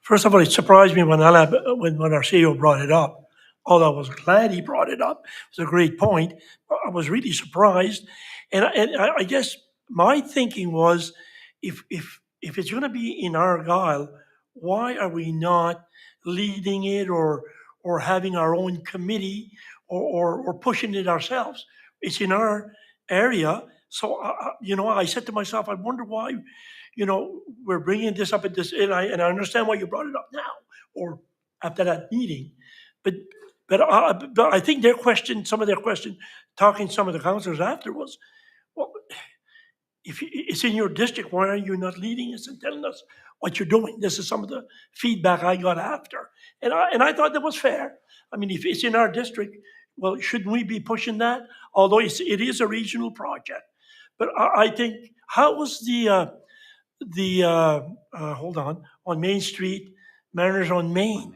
first of all, it surprised me when our CEO brought it up. Although I was glad he brought it up. It was a great point. I was really surprised. And I guess my thinking was, if it's going to be in Argyle, why are we not leading it or having our own committee or pushing it ourselves? It's in our area. So, I said to myself, I wonder why, we're bringing this up at this, and I understand why you brought it up now, or after that meeting. But I think some of their question, talking to some of the councillors after was, well, if it's in your district, why are you not leading us and telling us what you're doing? This is some of the feedback I got after. And I thought that was fair. I mean, if it's in our district, well, shouldn't we be pushing that? Although it is a regional project. But I think, how was hold on Main Street, Mariners on Main?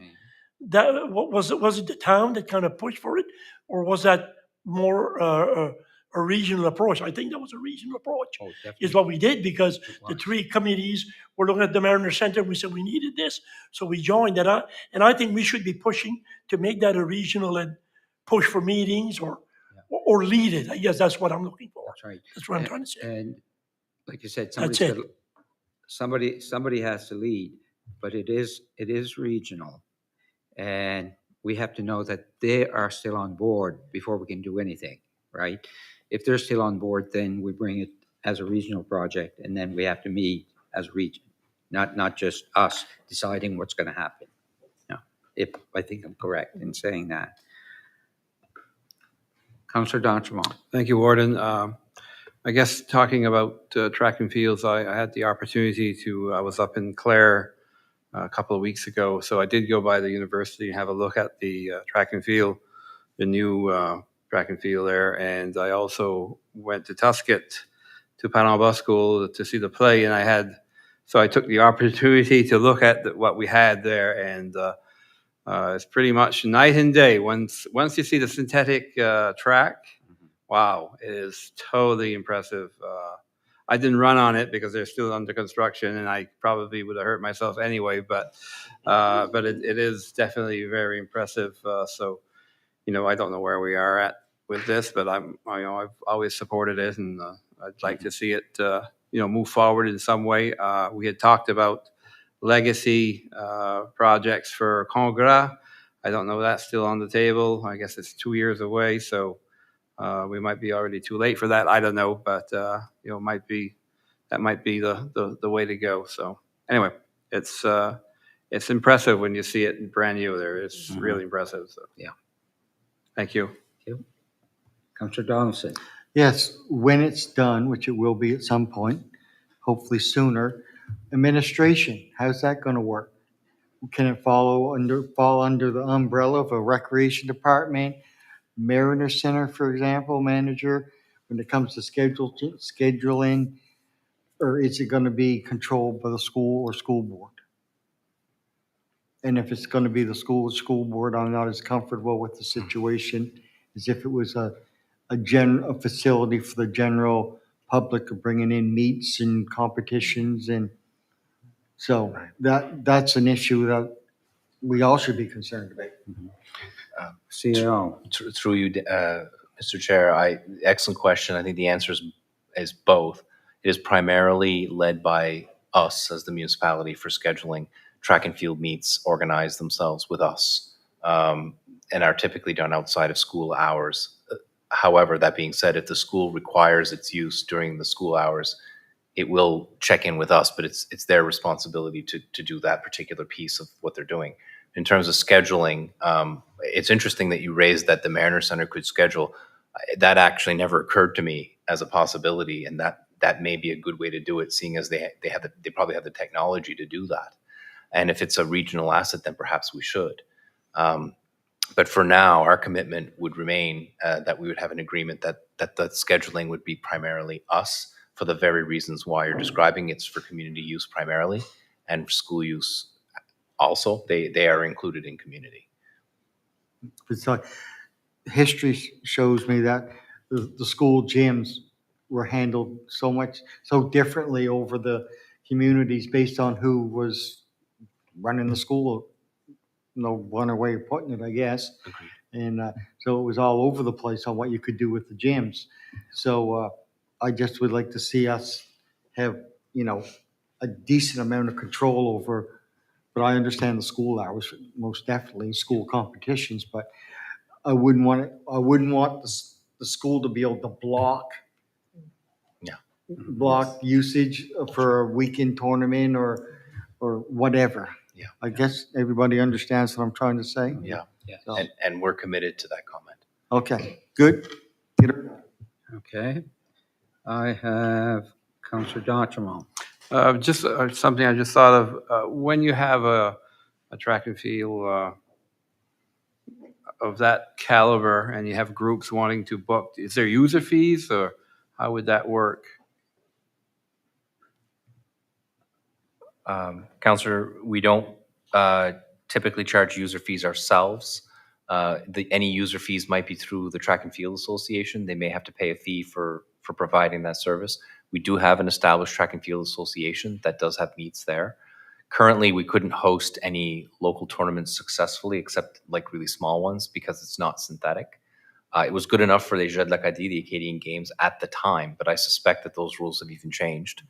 That, was it the town that kind of pushed for it? Or was that more a regional approach? I think that was a regional approach, Oh, is definitely. what we did, because the was. three committees were looking at the Mariner Center. We said we needed this, so we joined it. And I think we should be pushing to make that a regional and push for meetings or lead it. I guess that's what I'm looking for. That's right. That's what I'm trying to say. And like you said, That's it. somebody has to lead, but it is regional. And we have to know that they are still on board before we can do anything, right? If they're still on board, then we bring it as a regional project, and then we have to meet as a region, not just us deciding what's going to happen. No, if I think I'm correct in saying that. Councillor D'Entremont. Thank you, Warden. I guess talking about track and fields, I had the opportunity I was up in Clare a couple of weeks ago, so I did go by the university and have a look at the track and field, the new track and field there, and I also went to Tusket to Panon Bus School to see the play, and I took the opportunity to look at what we had there, and it's pretty much night and day. Once you see the synthetic track, wow, it is totally impressive. I didn't run on it because they're still under construction, and I probably would have hurt myself anyway. But it is definitely very impressive. So, I don't know where we are at with this, but I've always supported it, and I'd like to see it, move forward in some way. We had talked about legacy projects for Congra. I don't know if that's still on the table. I guess it's 2 years away, so. We might be already too late for that. I don't know, but that might be the way to go. So anyway, it's impressive when you see it brand new. There, it's really impressive. So Yeah. Thank you. Councillor Donaldson. Yes, when it's done, which it will be at some point, hopefully sooner, administration, how's that going to work? Can it fall under the umbrella of a recreation department, Mariner Center, for example, manager, when it comes to scheduling, or is it going to be controlled by the school or school board? And if it's going to be the school board, I'm not as comfortable with the situation as if it was a facility for the general public of bringing in meets and competitions, and so that's an issue that we all should be concerned about. CEO. Through you, Mr. Chair, excellent question. I think the answer is both. It is primarily led by us as the municipality for scheduling. Track and field meets organize themselves with us and are typically done outside of school hours. However, that being said, if the school requires its use during the school hours, it will check in with us, but it's their responsibility to do that particular piece of what they're doing. In terms of scheduling, it's interesting that you raised that the Mariner Center could schedule. That actually never occurred to me as a possibility, and that may be a good way to do it, seeing as they probably have the technology to do that. And if it's a regional asset, then perhaps we should. But for now, our commitment would remain that we would have an agreement that the scheduling would be primarily us, for the very reasons why you're describing. It's for community use primarily, and for school use also. They are included in community. So history shows me that the school gyms were handled so differently over the communities based on who was running the school. No one way of putting it, I guess. Agreed. And so it was all over the place on what you could do with the gyms. So I just would like to see us have, a decent amount of control over, but I understand the school hours, most definitely school competitions, but I wouldn't want the school to be able to block usage for a weekend tournament or whatever. Yeah. I guess everybody understands what I'm trying to say? Yeah. Yes. So, And we're committed to that comment. okay, good. Get her done. Okay. I have Counselor Doctorow. Just something I just thought of, when you have a track and field of that caliber and you have groups wanting to book, is there user fees or how would that work? Counselor, we don't typically charge user fees ourselves. Any user fees might be through the Track and Field Association. They may have to pay a fee for providing that service. We do have an established Track and Field Association that does have meets there. Currently, we couldn't host any local tournaments successfully, except like really small ones, because it's not synthetic. It was good enough for the Jeux de l'Acadie, the Acadian Games, at the time, but I suspect that those rules have even changed.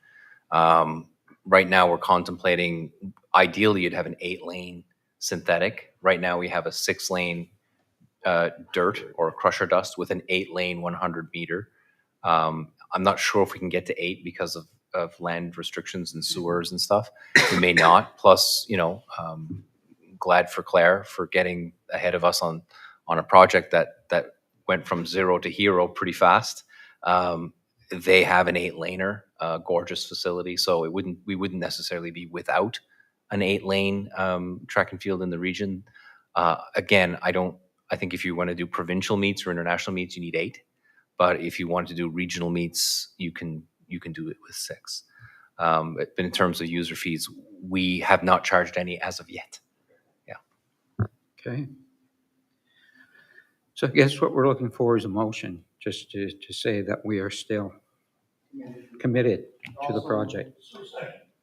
Right now, we're contemplating, ideally, you'd have an 8-lane synthetic. Right now, we have a 6-lane dirt or crusher dust with an 8-lane 100-meter. I'm not sure if we can get to 8 because of land restrictions and sewers and stuff. We may not. Plus, glad for Claire for getting ahead of us on a project that went from 0 to hero pretty fast. They have an 8-laner, gorgeous facility, so we wouldn't necessarily be without an 8-lane track and field in the region. Again, I think if you want to do provincial meets or international meets, you need 8. But if you want to do regional meets, you can do it with 6. But in terms of user fees, we have not charged any as of yet. Okay. So I guess what we're looking for is a motion, just to say that we are still committed to the project.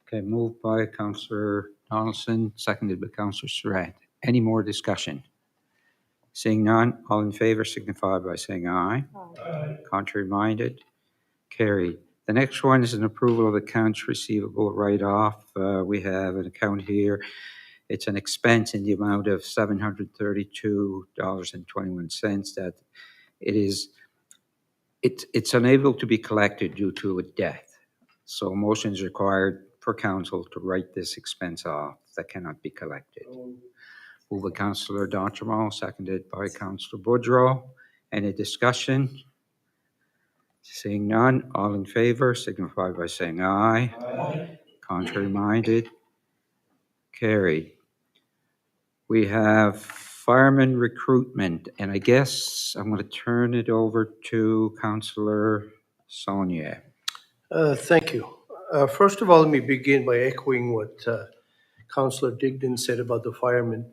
Okay, moved by Councillor Donaldson, seconded by Councillor Surratt. Any more discussion? Seeing none, all in favor signify by saying aye. Contrary minded, carried. The next one is an approval of accounts receivable write-off. We have an account here. It's an expense in the amount of $732.21 that it's unable to be collected due to a death. So a motion is required for council to write this expense off that cannot be collected. Moved by Councillor D'Entremont, seconded by Councillor Boudreau. Any discussion? Seeing none, all in favor signify by saying aye. Aye. Contrary minded, carried. We have fireman recruitment, and I guess I'm going to turn it over to Councillor Saunier. Thank you. First of all, let me begin by echoing what Councillor Digdon said about the firemen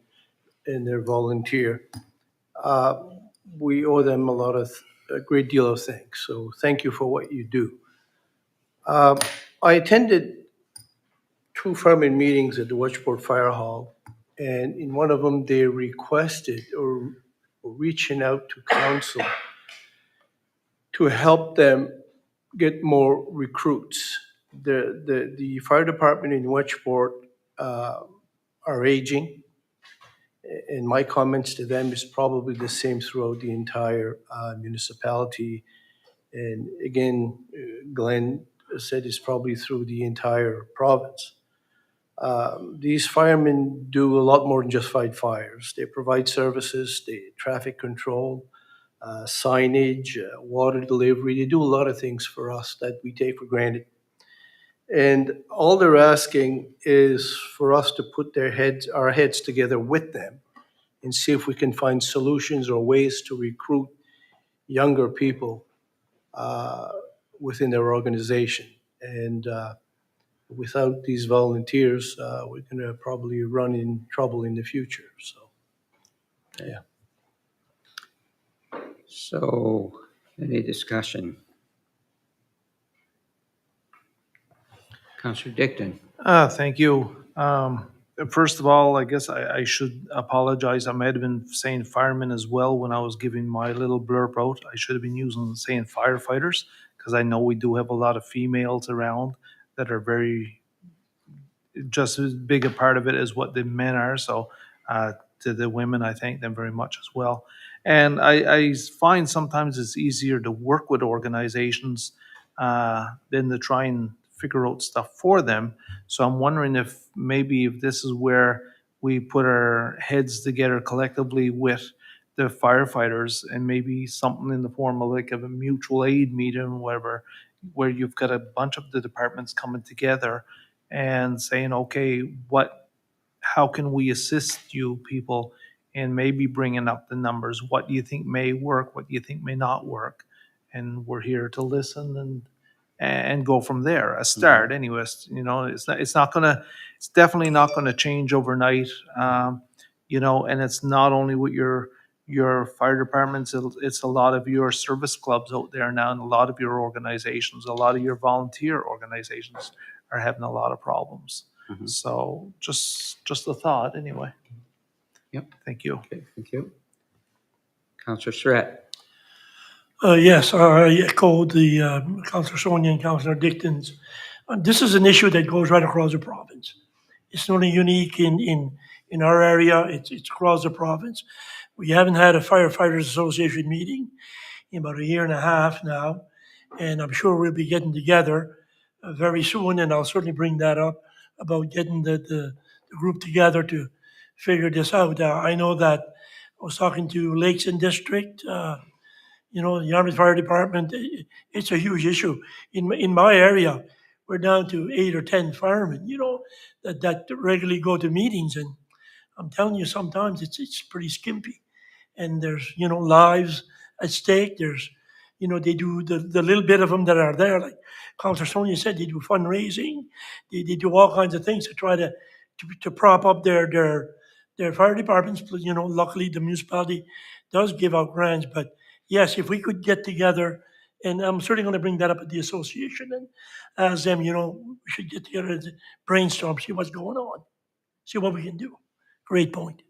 and their volunteer. We owe them a great deal of thanks, so thank you for what you do. I attended 2 firemen meetings at the Wedgeport Fire Hall, and in one of them, they requested or were reaching out to council to help them get more recruits. The fire department in Wedgeport are aging, and my comments to them is probably the same throughout the entire municipality. And again, Glenn said it's probably through the entire province. These firemen do a lot more than just fight fires. They provide services, traffic control, signage, water delivery. They do a lot of things for us that we take for granted. And all they're asking is for us to put our heads together with them and see if we can find solutions or ways to recruit younger people within their organization. And without these volunteers, we're going to probably run in trouble in the future. So, yeah. So, any discussion? Councillor Digdon. Thank you. First of all, I guess I should apologize. I might have been saying firemen as well when I was giving my little blurb out. I should have been saying firefighters, because I know we do have a lot of females around that are very, just as big a part of it as what the men are. So to the women, I thank them very much as well. And I find sometimes it's easier to work with organizations than to try and figure out stuff for them. So I'm wondering if maybe if this is where we put our heads together collectively with the firefighters and maybe something in the form of like of a mutual aid meeting or whatever, where you've got a bunch of the departments coming together and saying, okay, how can we assist you people in maybe bringing up the numbers? What do you think may work? What do you think may not work? And we're here to listen and go from there. A start, anyways. You know, it's definitely not gonna change overnight. You know, and it's not only with your fire departments, it's a lot of your service clubs out there now, and a lot of your organizations, a lot of your volunteer organizations are having a lot of problems. So just a thought, anyway. Yep. Thank you. Okay, thank you. Councillor Surratt. Yes, I echo the Councillor Sonia and Councillor Dickens. This is an issue that goes right across the province. It's not unique in our area, it's across the province. We haven't had a firefighters association meeting in about a year and a half now, and I'm sure we'll be getting together very soon, and I'll certainly bring that up about getting the group together to figure this out. I know that I was talking to Lakes and District, you know, the Army Fire Department, it's a huge issue. In my area, we're down to 8 or 10 firemen, you know, that regularly go to meetings, and I'm telling you, sometimes it's pretty skimpy. And there's, you know, lives at stake. There's, you know, they do the little bit of them that are there, like Councillor Sonia said, they do fundraising, they do all kinds of things to try to prop up their fire departments. You know, luckily the municipality does give out grants, but yes, if we could get together, and I'm certainly going to bring that up at the association and ask them, you know, we should get together and brainstorm, see what's going on, see what we can do. Great point.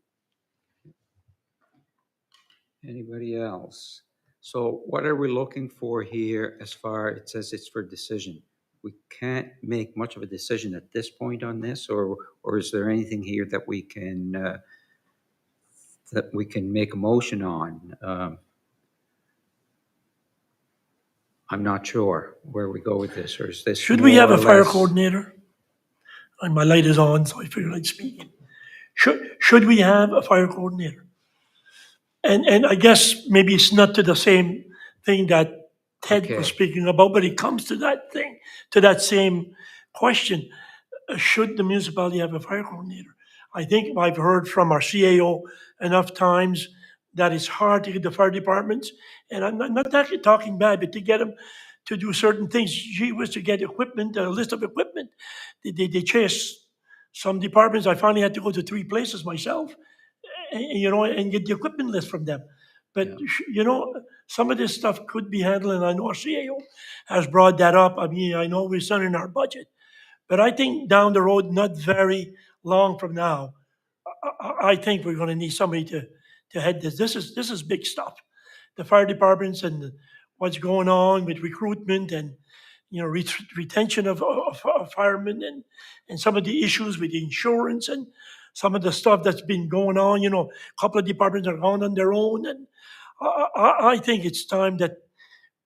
Anybody else? So what are we looking for here as far, it says it's for decision. We can't make much of a decision at this point on this, or is there anything here that we can make a motion on? I'm not sure where we go with this, or is this Should we have more a or fire less- coordinator? And my light is on, so I figured I'd speak. Should we have a fire coordinator? And I guess maybe it's not to the same thing that Ted Okay. was speaking about, but it comes to that thing, to that same question. Should the municipality have a fire coordinator? I think I've heard from our CAO enough times that it's hard to get the fire departments, and I'm not actually talking bad, but to get them to do certain things. She was to get equipment, a list of equipment. They chase some departments. I finally had to go to 3 places myself, you know, and get the equipment list from them. But, you know, some of this stuff could be handled, and I know our CAO has brought that up. I mean, I know we're in our budget, but I think down the road, not very long from now, I think we're going to need somebody to head this. This is big stuff. The fire departments and what's going on with recruitment and, you know, retention of firemen and some of the issues with insurance and some of the stuff that's been going on. You know, a couple of departments are going on their own, and I think it's time that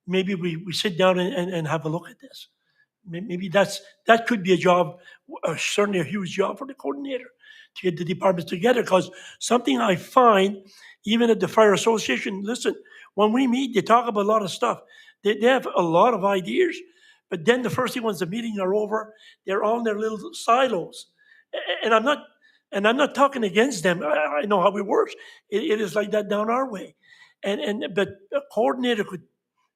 maybe we sit down and have a look at this. Maybe that could be a job, certainly a huge job for the coordinator, to get the departments together. Because something I find, even at the fire association, listen, when we meet, they talk about a lot of stuff. They have a lot of ideas, but then the first thing, once the meetings are over, they're all in their little silos. And I'm not talking against them. I know how it works. It is like that down our way. But a coordinator could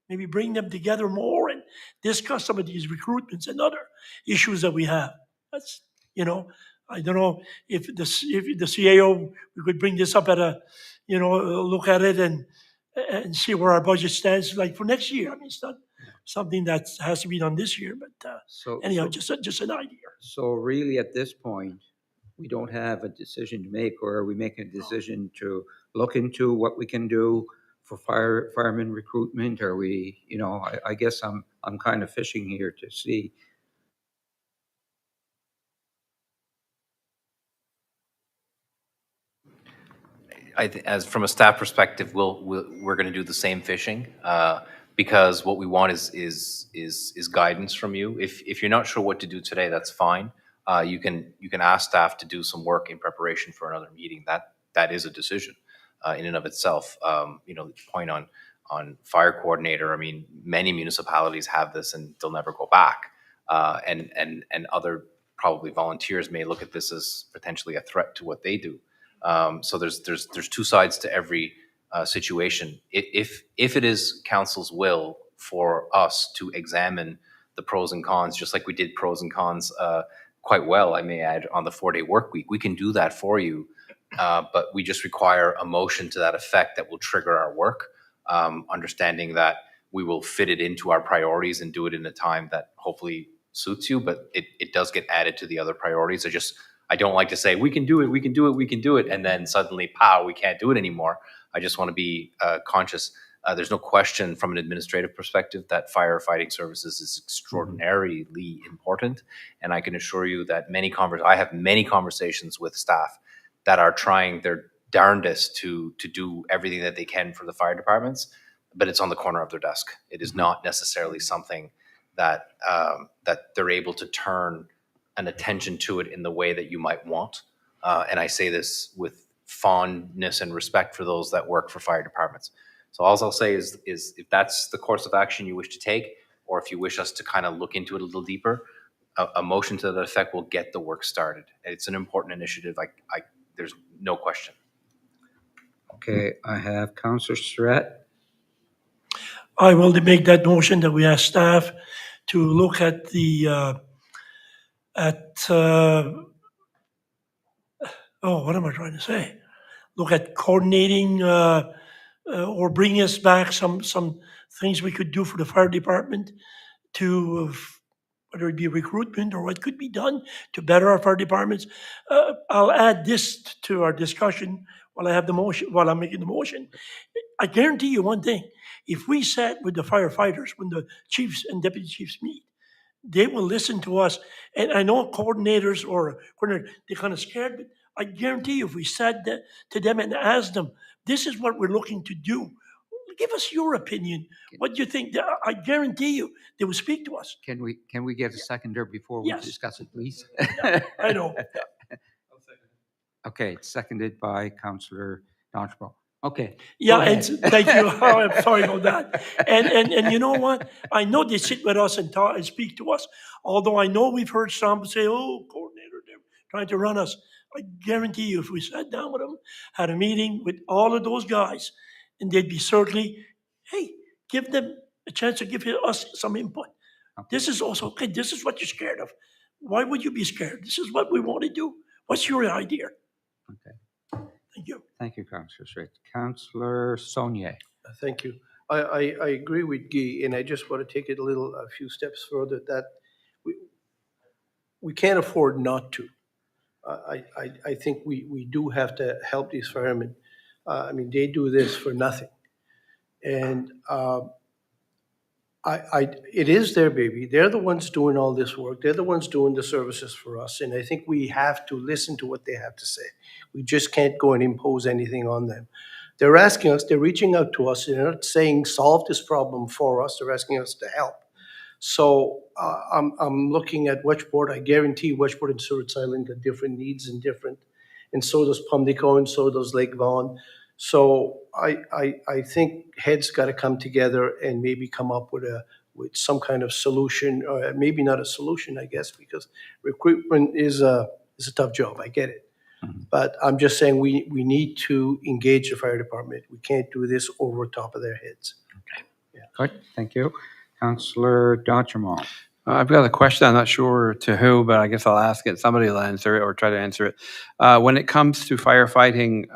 maybe bring them together more and discuss some of these recruitments and other issues that we have. That's, you know, I don't know if the CAO, we could bring this up at a, you know, look at it and see where our budget stands like for next year. I mean, it's not something that has to be done this year, but anyhow, just an idea. So really, at this point, we don't have a decision to make, or are we making a decision to look into what we can do for fireman recruitment? Are we, you know, I guess I'm kind of fishing here to see. As from a staff perspective, we're going to do the same fishing. because what we want is guidance from you. If you're not sure what to do today, that's fine. You can ask staff to do some work in preparation for another meeting. That is a decision in and of itself. The point on fire coordinator. I mean, many municipalities have this and they'll never go back. And other probably volunteers may look at this as potentially a threat to what they do. So there's two sides to every situation. If it is council's will for us to examine the pros and cons, just like we did pros and cons quite well, I may add, on the 4-day work week, we can do that for you. But we just require a motion to that effect that will trigger our work, understanding that we will fit it into our priorities and do it in a time that hopefully suits you, but it does get added to the other priorities. I don't like to say, we can do it, and then suddenly, pow, we can't do it anymore. I just want to be conscious. There's no question from an administrative perspective that firefighting services is extraordinarily important. And I can assure you that I have many conversations with staff that are trying their darndest to do everything that they can for the fire departments, but it's on the corner of their desk. It is not necessarily something that they're able to turn an attention to it in the way that you might want. And I say this with fondness and respect for those that work for fire departments. So all I'll say is if that's the course of action you wish to take, or if you wish us to kind of look into it a little deeper, a motion to that effect will get the work started. It's an important initiative. There's no question. Okay, I have Councillor Surratt. I will make that motion that we ask staff to look at what am I trying to say? Look at coordinating or bringing us back some things we could do for the fire department to, whether it be recruitment or what could be done to better our fire departments. I'll add this to our discussion while I'm making the motion. I guarantee you one thing. If we sat with the firefighters when the chiefs and deputy chiefs meet, they will listen to us. And I know coordinators they're kind of scared, but I guarantee you if we sat to them and asked them, this is what we're looking to do. Give us your opinion. What do you think? I guarantee you they will speak to us. Can we get a seconder before we Yes. discuss it, please? I know. Okay, it's seconded by Councillor Donchbaugh. Okay. Yeah, go and ahead. thank you. Oh, I'm sorry about that. And you know what? I know they sit with us and talk and speak to us. Although I know we've heard some say, "Oh, coordinator, they're trying to run us." I guarantee you, if we sat down with them, had a meeting with all of those guys, and they'd be certainly, hey, give them a chance to give us some input. Okay. This is also okay. This is what you're scared of. Why would you be scared? This is what we want to do. What's your idea? Okay. Thank you. Thank you, Councillor Surratt. Councillor Saunier. Thank you. I agree with Guy, and I just want to take it a few steps further, that we can't afford not to. I think we do have to help these firemen. They do this for nothing. And it is their baby. They're the ones doing all this work. They're the ones doing the services for us. And I think we have to listen to what they have to say. We just can't go and impose anything on them. They're asking us, they're reaching out to us. They're not saying solve this problem for us. They're asking us to help. So I'm looking at Wedgeport. I guarantee Wedgeport and Stewart's Island got different needs and so does Pumlico, and so does Lake Vaughan. So I think heads got to come together and maybe come up with some kind of solution, or maybe not a solution, I guess, because recruitment is a tough job. I get it. Mm-hmm. But I'm just saying we need to engage the fire department. We can't do this over top of their heads. Okay. Yeah. Good. Thank you. Councillor D'Entremont. I've got a question. I'm not sure to who, but I guess I'll ask it. Somebody will answer it or try to answer it. When it comes to firefighting,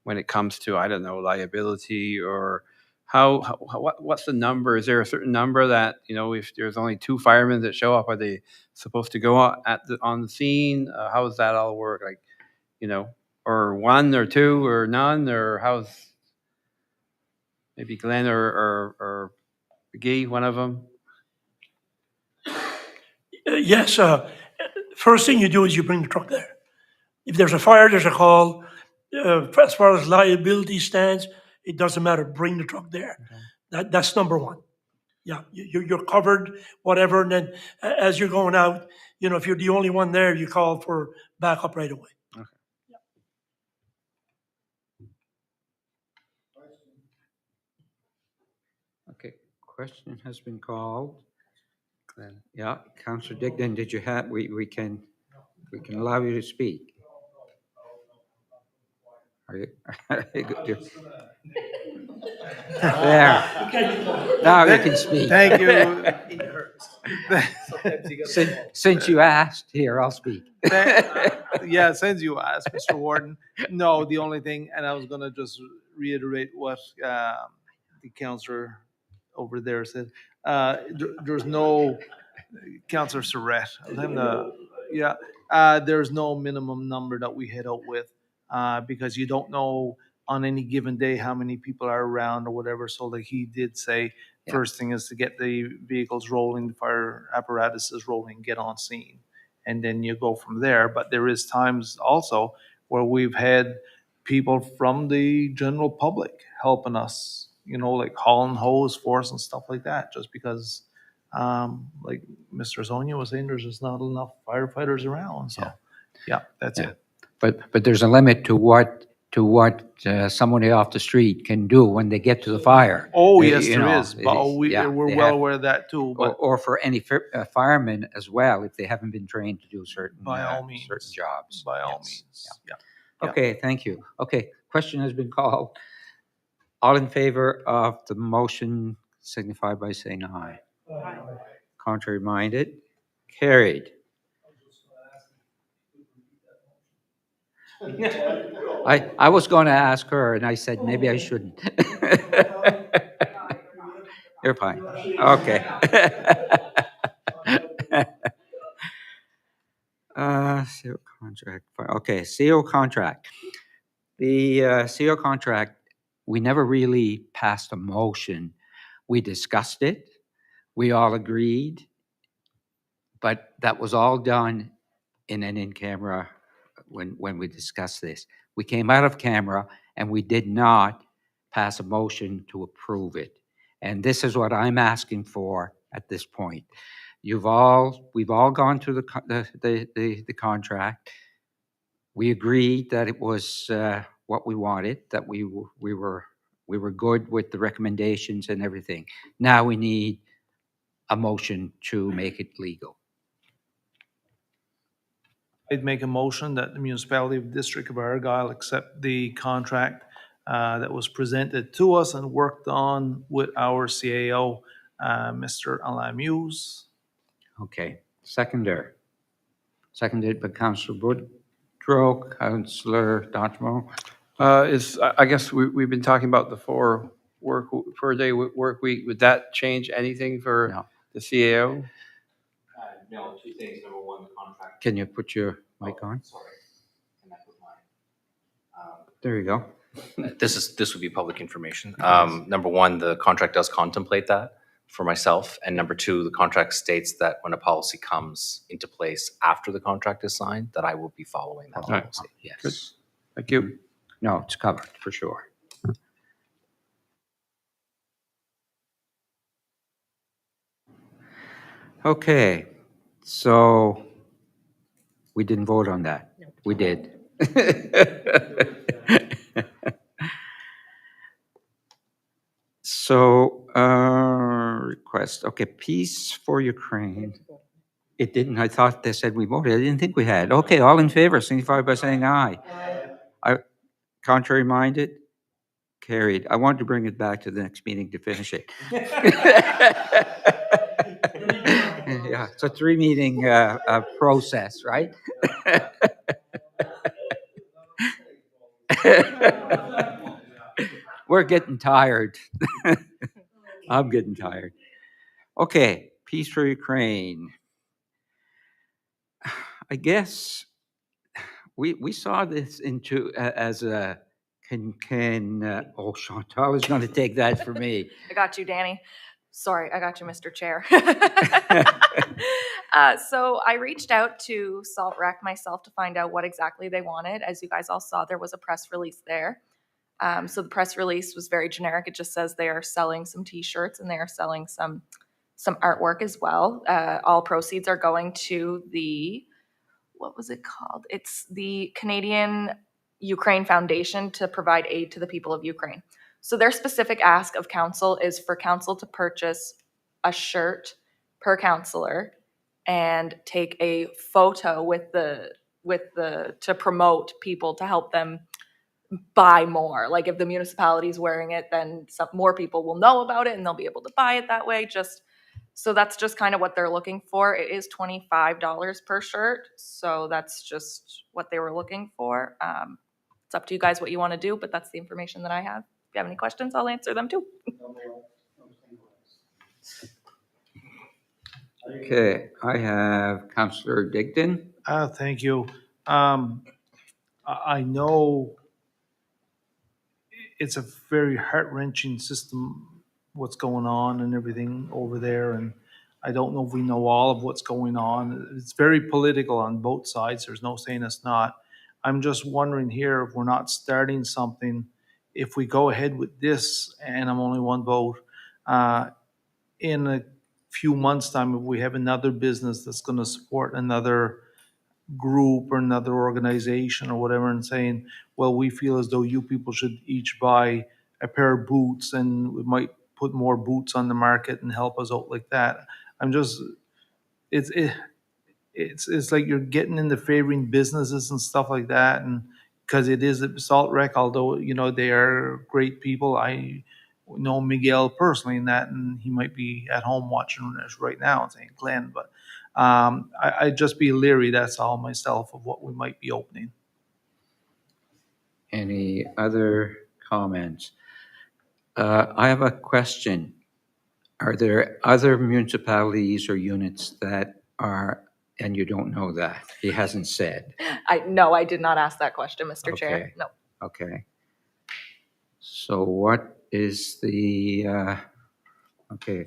when it comes to, I don't know, liability or what's the number? Is there a certain number that, if there's only 2 firemen that show up, are they supposed to go on the scene? How does that all work? Or 1 or 2 or none, or how's maybe Glenn or Guy, one of them? Yes. First thing you do is you bring the truck there. If there's a fire, there's a call. As far as liability stands, it doesn't matter. Bring the truck there. Okay. That's number one. Yeah, you're covered, whatever, and then as you're going out, if you're the only one there, you call for backup right away. Okay, question has been called. Yeah, Councillor Digdon, did you have, we can allow you to speak. Are you? There, now you can speak. Thank you. Since you asked, here, I'll speak. Yeah, since you asked, Mr. Warden, no, the only thing, and I was gonna just reiterate what the counselor over there said. There's no, Counselor Surratt, there's no minimum number that we hit out with, because you don't know on any given day how many people are around or whatever. So like he did say, first thing is to get the vehicles rolling, the fire apparatuses rolling, get on scene, and then you go from there. But there is times also where we've had people from the general public helping us, like hauling hose for us and stuff like that, just because, like Mr. Zonia was saying, there's just not enough firefighters around. So, yeah, that's it. But there's a limit to what somebody off the street can do when they get to the fire. Oh, You- yes, you there know, is. But we're they well have- aware of that too. But Or for any firemen as well, if they haven't been trained to do certain by all means, certain jobs. by all Yes. means, Yeah. yeah. Okay, thank you. Okay, question has been called. All in favor of the motion signify by saying aye. Contrary minded, carried. I was going to ask her, and I said maybe I shouldn't. You're fine. Okay. CO contract. Okay, CO contract. The CO contract, we never really passed a motion. We discussed it. We all agreed. But that was all done in an in-camera when we discussed this. We came out of camera and we did not pass a motion to approve it. And this is what I'm asking for at this point. We've all gone through the contract. We agreed that it was what we wanted, that we were good with the recommendations and everything. Now we need a motion to make it legal. I'd make a motion that the municipality of District of Argyle accept the contract that was presented to us and worked on with our CAO, Mr. Alain Muse. Okay, seconded by Councillor Boudreau, Councillor Dontmo. I guess we've been talking about the 4-day work week. Would that change anything for No. the CAO? No, two things. Number one, the contract. Can you put your mic on? Sorry. Can I put mine? There you go. This would be public information. Number one, the contract does contemplate that for myself. And number two, the contract states that when a policy comes into place after the contract is signed, that I will be following that Right. policy. Yes. Thank you. No, it's covered for sure. Okay, so we didn't vote on that. We did. So, request, okay, Peace for Ukraine. It didn't, I thought they said we voted. I didn't think we had. Okay, all in favor, signify by saying aye. Contrary minded? Carried. I wanted to bring it back to the next meeting to finish it. Yeah, it's a 3-meeting process, right? We're getting tired. I'm getting tired. Okay, Peace for Ukraine. I guess we saw this into as a oh, Chantal is going to take that for me. I got you, Danny. Sorry, I got you, Mr. Chair. So I reached out to Salt Rec myself to find out what exactly they wanted. As you guys all saw, there was a press release there. So the press release was very generic. It just says they are selling some T-shirts and they are selling some artwork as well. All proceeds are going to the, what was it called? It's the Canadian Ukraine Foundation to provide aid to the people of Ukraine. So their specific ask of council is for council to purchase a shirt per councillor and take a photo with the to promote people, to help them buy more. Like if the municipality is wearing it, then some more people will know about it and they'll be able to buy it that way. So that's just kind of what they're looking for. It is $25 per shirt, so that's just what they were looking for. It's up to you guys what you want to do, but that's the information that I have. If you have any questions, I'll answer them too. Okay, I have Councillor Digdon. Thank you. I know it's a very heart-wrenching system, what's going on and everything over there, and I don't know if we know all of what's going on. It's very political on both sides. There's no saying it's not. I'm just wondering here if we're not starting something, if we go ahead with this, and I'm only one vote, in a few months' time, if we have another business that's going to support another group or another organization or whatever, and saying, well, we feel as though you people should each buy a pair of boots and we might put more boots on the market and help us out like that. I'm just, it's like you're getting into favoring businesses and stuff like that. And because it is Salt Rec, although, you know, they are great people. I know Miguel personally in that, and he might be at home watching this right now in St. Glenn, but I'd just be leery, that's all, myself, of what we might be opening. Any other comments? I have a question. Are there other municipalities or units that are, and you don't know that? He hasn't said. No, I did not ask that question, Mr. Okay. Chair. No. Okay. So what is the, okay,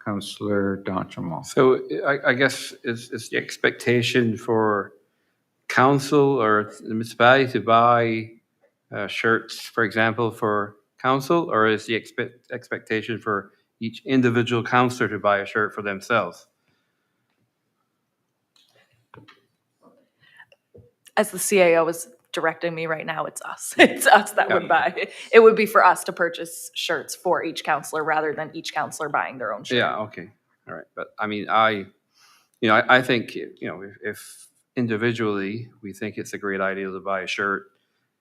Councillor D'Entremont. So I guess is the expectation for council or the municipality to buy shirts, for example, for council, or is the expectation for each individual councillor to buy a shirt for themselves? As the CAO is directing me right now, it's us. It's us that would buy. It would be for us to purchase shirts for each councillor rather than each councillor buying their own shirt. Yeah, okay, all right. But I mean, I think, if individually we think it's a great idea to buy a shirt,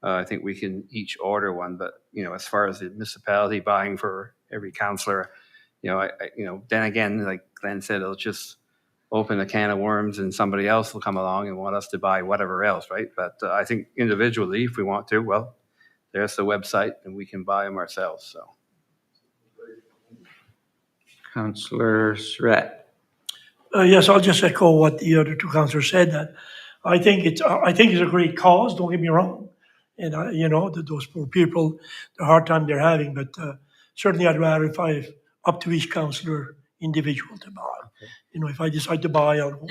I think we can each order one. But, as far as the municipality buying for every councillor, then again, like Glenn said, it'll just open a can of worms and somebody else will come along and want us to buy whatever else, right? But I think individually, if we want to, well, there's the website and we can buy them ourselves, so. Councillor Surratt. Yes, I'll just echo what the other two councillors said, that I think it's a great cause, don't get me wrong. And, those poor people, the hard time they're having, but certainly I'd rather if up to each councillor individual to buy. Okay. If I decide to buy, I'll go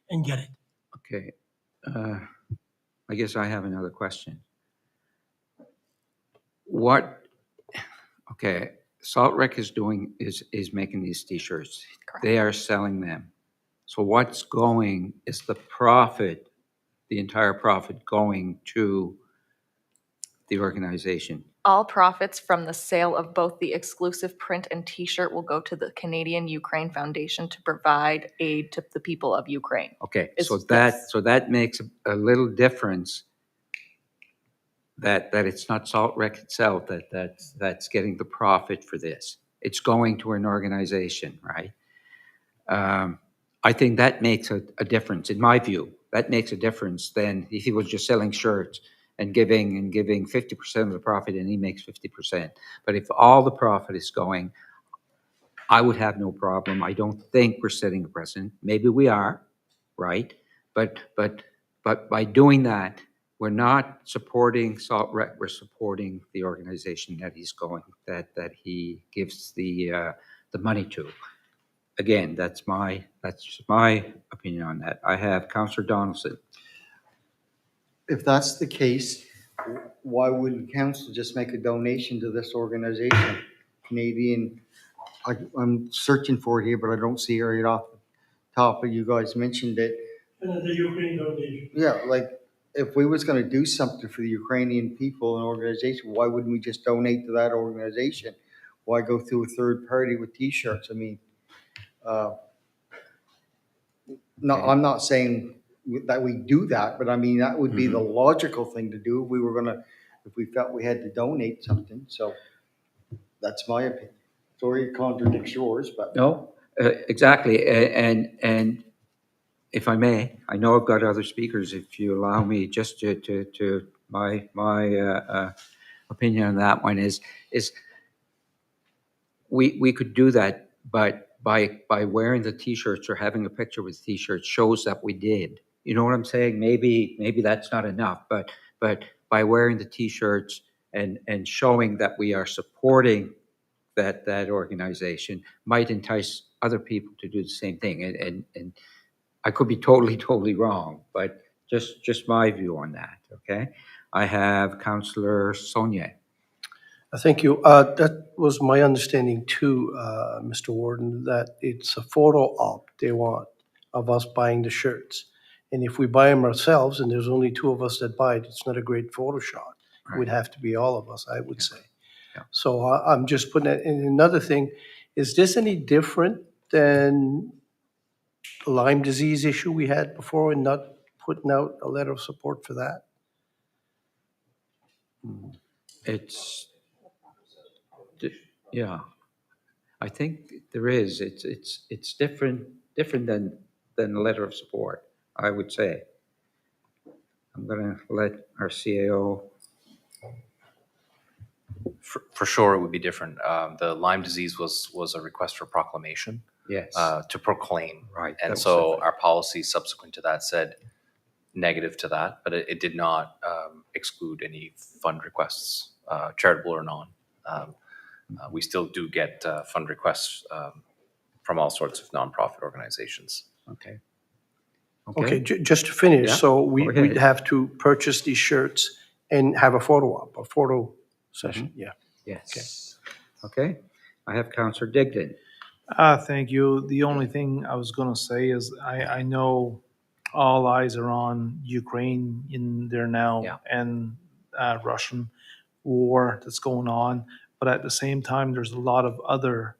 and get it. Okay. I guess I have another question. Salt Rec is making these t-shirts. Correct. They are selling them. So what's going, is the profit, the entire profit going to the organization? All profits from the sale of both the exclusive print and t-shirt will go to the Canadian Ukraine Foundation to provide aid to the people of Ukraine. Okay, Yes. so that makes a little difference, that it's not Salt Rec itself that's getting the profit for this. It's going to an organization, right? I think that makes a difference, in my view. That makes a difference than if he was just selling shirts and giving 50% of the profit and he makes 50%. But if all the profit is going, I would have no problem. I don't think we're setting a precedent. Maybe we are, right? But by doing that, we're not supporting Salt Rec, we're supporting the organization that he's going, that he gives the money to. Again, that's my opinion on that. I have Councillor Donaldson. If that's the case, why wouldn't council just make a donation to this organization? Canadian, I'm searching for it here, but I don't see it right off the top, but you guys mentioned it. The Ukraine donation. Yeah, like, if we was gonna do something for the Ukrainian people and organization, why wouldn't we just donate to that organization? Why go through a third party with T-shirts? I mean, no, I'm not saying that we do that, but I mean, that would be the logical thing to do if we were gonna, if we felt we had to donate something, so that's my opinion. Sorry, it contradicts yours, but. No, exactly, and if I may, I know I've got other speakers, if you allow me, just to my opinion on that one is we could do that, but by wearing the T-shirts or having a picture with T-shirts shows that we did. You know what I'm saying? Maybe that's not enough, but by wearing the T-shirts and showing that we are supporting that organization might entice other people to do the same thing. And I could be totally wrong, but just my view on that, okay? I have Councillor Saunier. Thank you. That was my understanding too, Mr. Warden, that it's a photo op they want of us buying the shirts. And if we buy them ourselves and there's only two of us that buy it, it's not a great photo shot. It would have to be all of us, I would say. Yeah. So I'm just putting it, and another thing, is this any different than the Lyme disease issue we had before and not putting out a letter of support for that? It's, yeah, I think there is. It's different than a letter of support, I would say. I'm gonna let our CAO. For sure, it would be different. The Lyme disease was a request for proclamation. Yes. To proclaim. Right. And so our policy subsequent to that said negative to that, but it did not exclude any fund requests, charitable or non. We still do get fund requests from all sorts of nonprofit organizations. Okay. Okay, just to finish, Yeah, so go we'd ahead. have to purchase these shirts and have a photo op, a photo session, yeah. Yes. Okay. I have Councillor Digdon. Thank you. The only thing I was gonna say is I know all eyes are on Ukraine in there now Yeah. and Russian war that's going on. But at the same time, there's a lot of other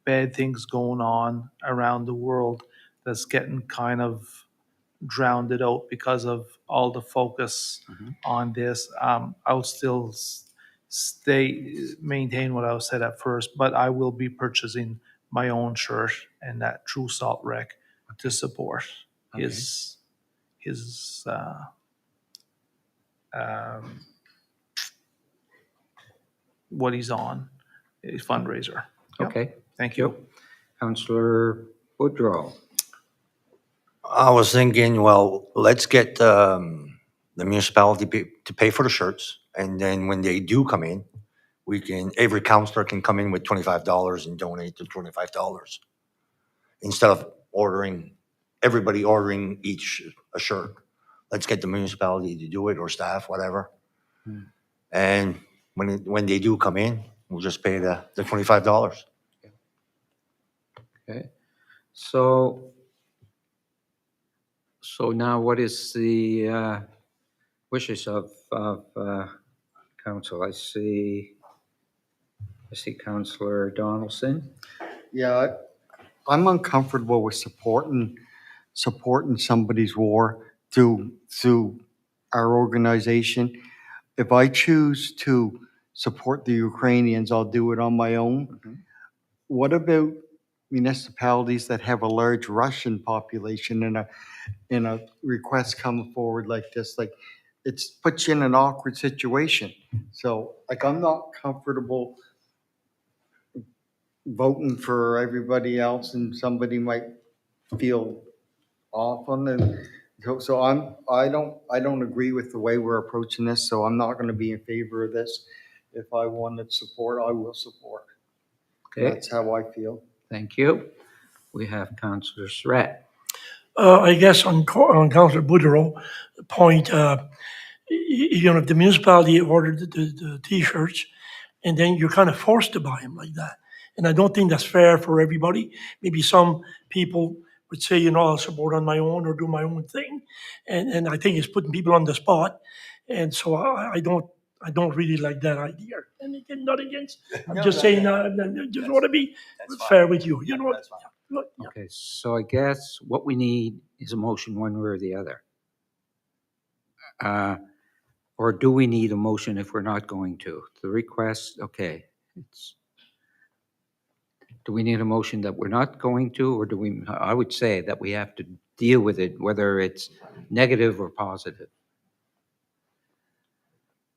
bad things going on around the world that's getting kind of drowned out because of all the focus on this. I'll still maintain what I said at first, but I will be purchasing my own shirt and that True Salt Rec to support his what he's on, a fundraiser. Yep. Okay. Thank you. Councillor Boudreau. I was thinking, well, let's get the municipality to pay for the shirts, and then when they do come in, every councillor can come in with $25 and donate the $25 instead of everybody ordering each a shirt. Let's get the municipality to do it, or staff, whatever. And when they do come in, we'll just pay the $25. Okay. So now what is the wishes of council? I see Councillor Donaldson. Yeah, I'm uncomfortable with supporting somebody's war through our organization. If I choose to support the Ukrainians, I'll do it on my own. What about municipalities that have a large Russian population and a request come forward like this? Like, it's puts you in an awkward situation. So, like, I'm not comfortable voting for everybody else, and somebody might feel off on it. So I don't agree with the way we're approaching this, so I'm not gonna be in favor of this. If I wanted support, I will support. Okay. That's how I feel. Thank you. We have Councillor Surratt. I guess on Councillor Boudreau, the point, if the municipality ordered the T-shirts, and then you're kind of forced to buy them like that. And I don't think that's fair for everybody. Maybe some people would say, I'll support on my own or do my own thing. And I think it's putting people on the spot. And so I don't really like that idea. And again, not against, I'm just saying, I just want to be fair with you, Yeah. Okay, so I guess what we need is a motion one way or the other. Or do we need a motion if we're not going to? The request, okay. Do we need a motion that we're not going to, or do we, I would say that we have to deal with it, whether it's negative or positive.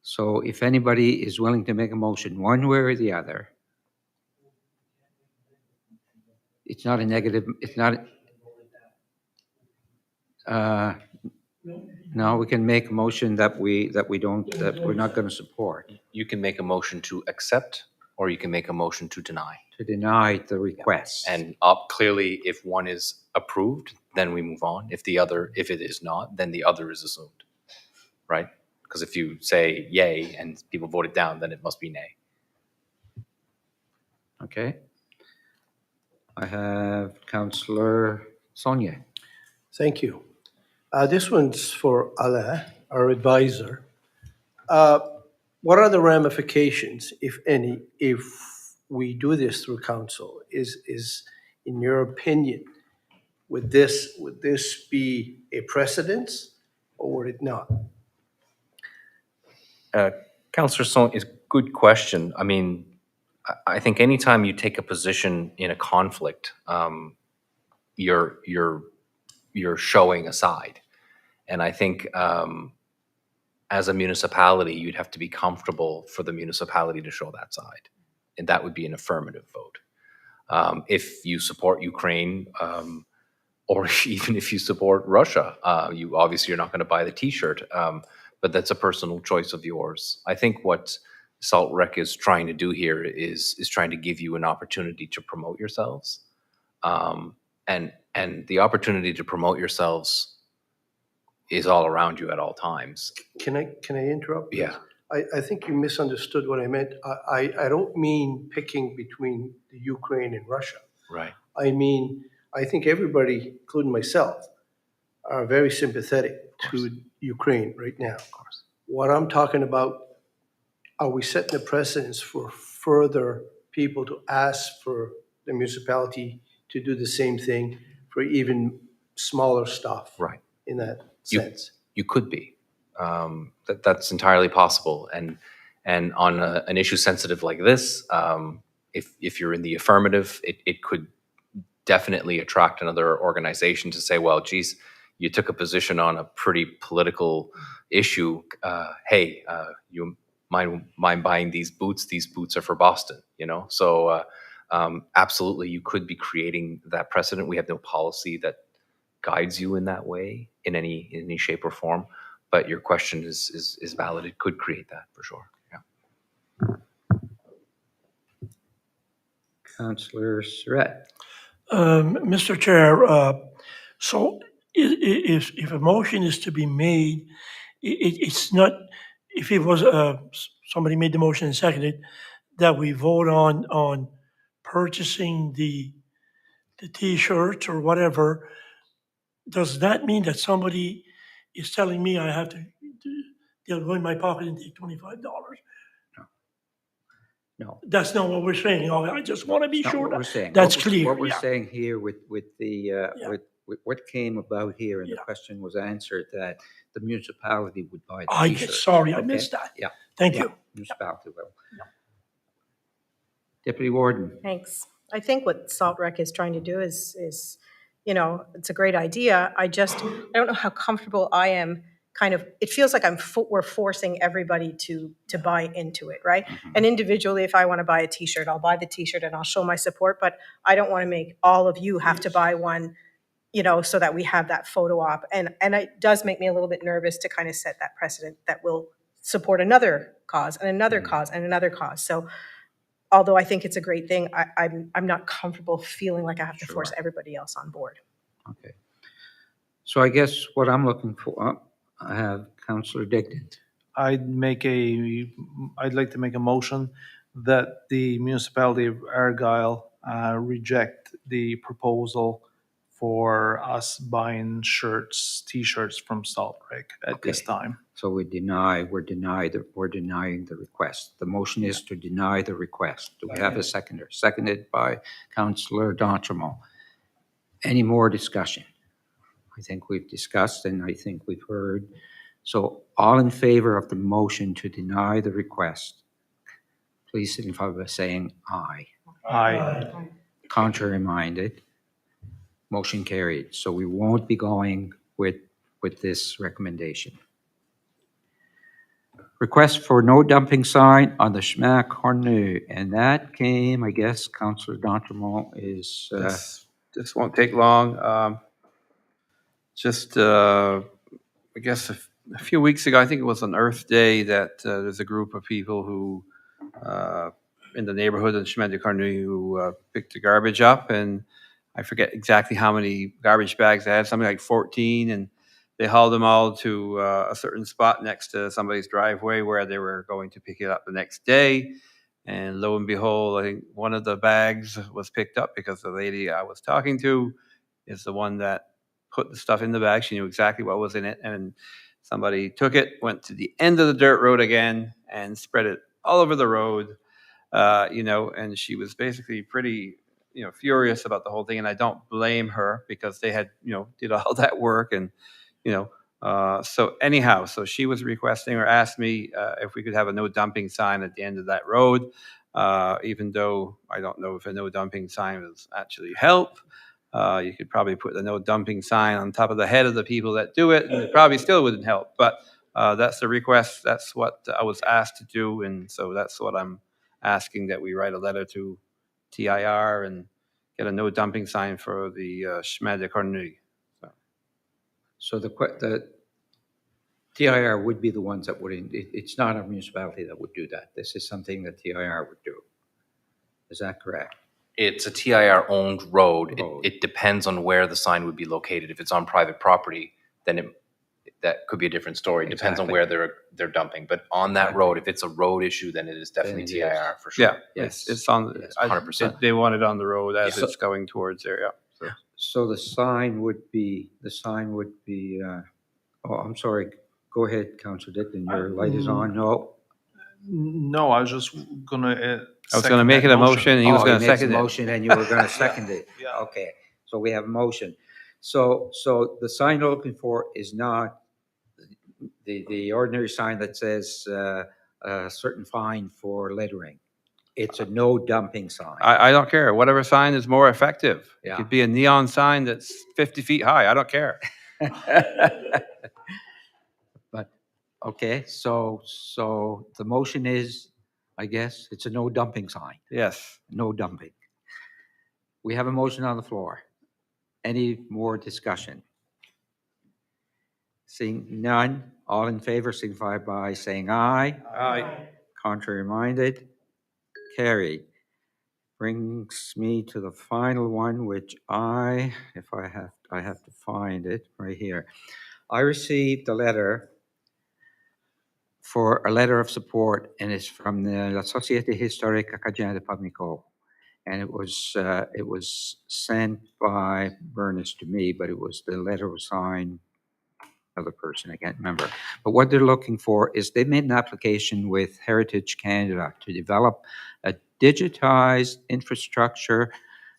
So if anybody is willing to make a motion one way or the other, it's not a negative, it's not, no, we can make a motion that we're not going to support, You can make a motion to accept, or you can make a motion to deny. to deny the request. And clearly, if one is approved, then we move on. If it is not, then the other is assumed, right? Because if you say yay and people vote it down, then it must be nay. Okay. I have Councillor Sonia. Thank you. This one's for Alain, our advisor. What are the ramifications, if any, if we do this through council? Is in your opinion, would this be a precedence or would it not? Councillor Son, is good question. I mean, I think anytime you take a position in a conflict, you're showing a side. And I think as a municipality, you'd have to be comfortable for the municipality to show that side. And that would be an affirmative vote. If you support Ukraine, or even if you support Russia, you're not going to buy the T-shirt, but that's a personal choice of yours. I think what Salt Rec is trying to do here is trying to give you an opportunity to promote yourselves, and the opportunity to promote yourselves is all around you at all times. Can I interrupt? Yeah. I think you misunderstood what I meant. I don't mean picking between the Ukraine and Russia. Right. I mean, I think everybody, including myself, are very sympathetic to Ukraine right now. Of course. What I'm talking about, are we setting a precedence for further people to ask for the municipality to do the same thing for even smaller stuff? Right. In that You- sense. You could be. That's entirely possible. And on an issue sensitive like this, if you're in the affirmative, it could definitely attract another organization to say, well, geez, you took a position on a pretty political issue. Hey, you mind buying these boots? These boots are for Boston, So absolutely, you could be creating that precedent. We have no policy that guides you in that way in any shape or form. But your question is valid. It could create that for sure. Yeah. Councillor Surratt. Mr. Chair, so if a motion is to be made, it's not, if it was, somebody made the motion and seconded, that we vote on purchasing the T-shirts or whatever, does that mean that somebody is telling me I have to, they'll go in my pocket and take $25? No. That's not what we're saying. I just want to be That's not sure what we're that saying. that's What clear. What we're yeah. saying here with what came about here, and the Yeah. question was answered, that the municipality would buy the I T-shirts. sorry, I Okay? missed that. Yeah. Thank Yeah, you. municipality will. Deputy Warden. Thanks. I think what Salt Rec is trying to do is, it's a great idea. I don't know how comfortable I am it feels like we're forcing everybody to buy into it, right? And individually, if I want to buy a T-shirt, I'll buy the T-shirt and I'll show my support, but I don't want to make all of you have to buy one, so that we have that photo op. And it does make me a little bit nervous to kind of set that precedent that will support another cause and another cause and another cause. So although I think it's a great thing, I'm not comfortable feeling like I have to force everybody else on board. Okay. So I guess what I'm looking for, I have Councillor Digdon. I'd like to make a motion that the municipality of Argyle reject the proposal for us buying T-shirts from Salt Lake at this Okay. time. So we're denying the request. The motion is to deny the request. Do we have a seconder? Seconded by Councillor D'Entremont. Any more discussion? I think we've discussed and I think we've heard. So all in favor of the motion to deny the request, please signify by saying aye. Aye. Contrary minded, motion carried. So we won't be going with this recommendation. Request for no dumping sign on the Chemin Cornu, and that came, I guess, Councillor D'Entremont is, This won't take long. I guess a few weeks ago, I think it was on Earth Day, that there's a group of people who, in the neighborhood of Chemin de Cornu, who picked the garbage up, and I forget exactly how many garbage bags they had, something like 14, and they hauled them all to a certain spot next to somebody's driveway where they were going to pick it up the next day. And lo and behold, I think one of the bags was picked up because the lady I was talking to is the one that put the stuff in the bag. She knew exactly what was in it. And somebody took it, went to the end of the dirt road again and spread it all over the road, and she was basically pretty, furious about the whole thing. And I don't blame her because they had, did all that work and, so anyhow, so she was requesting or asked me if we could have a no dumping sign at the end of that road, even though I don't know if a no dumping sign would actually help. You could probably put the no dumping sign on top of the head of the people that do it, and it probably still wouldn't help. But that's the request. That's what I was asked to do, and so that's what I'm asking, that we write a letter to TIR and get a no dumping sign for the Chemin de Cornu. so the TIR would be the ones that would, it's not a municipality that would do that. This is something that TIR would do. Is that correct? It's a TIR-owned road. Road. It depends on where the sign would be located. If it's on private property, then that could be a different story. It depends on Exactly. where they're dumping. But on that road, if it's a road issue, then it is definitely Then it is. TIR for sure. Yeah, Yes. it's on. Yes, 100%. They want it on the road as Yeah. it's going towards there. Yeah. So. So the sign would be, oh, I'm sorry. Go ahead, Councillor Dickon. Your light is on. No. No, I was just gonna. I was going to make it a motion, and he was Oh, going to makes second a it. motion and you were going to second it. Yeah. Okay, so we have a motion. So the sign you're looking for is not the ordinary sign that says a certain fine for littering. It's a no dumping sign. I don't care. Whatever sign is more effective. It Yeah. could be a neon sign that's 50 feet high. I don't care. But, okay, so the motion is, I guess, it's a no dumping sign, Yes. no dumping. We have a motion on the floor. Any more discussion? Seeing none, all in favor signify by saying aye. Aye. Contrary minded, carried. Brings me to the final one, which I have to find it right here. I received a letter of support, and it's from the La Société Historique Acadienne de Pamlico. And it was sent by Bernice to me, but the letter was signed other person, I can't remember. But what they're looking for is they made an application with Heritage Canada to develop a digitized infrastructure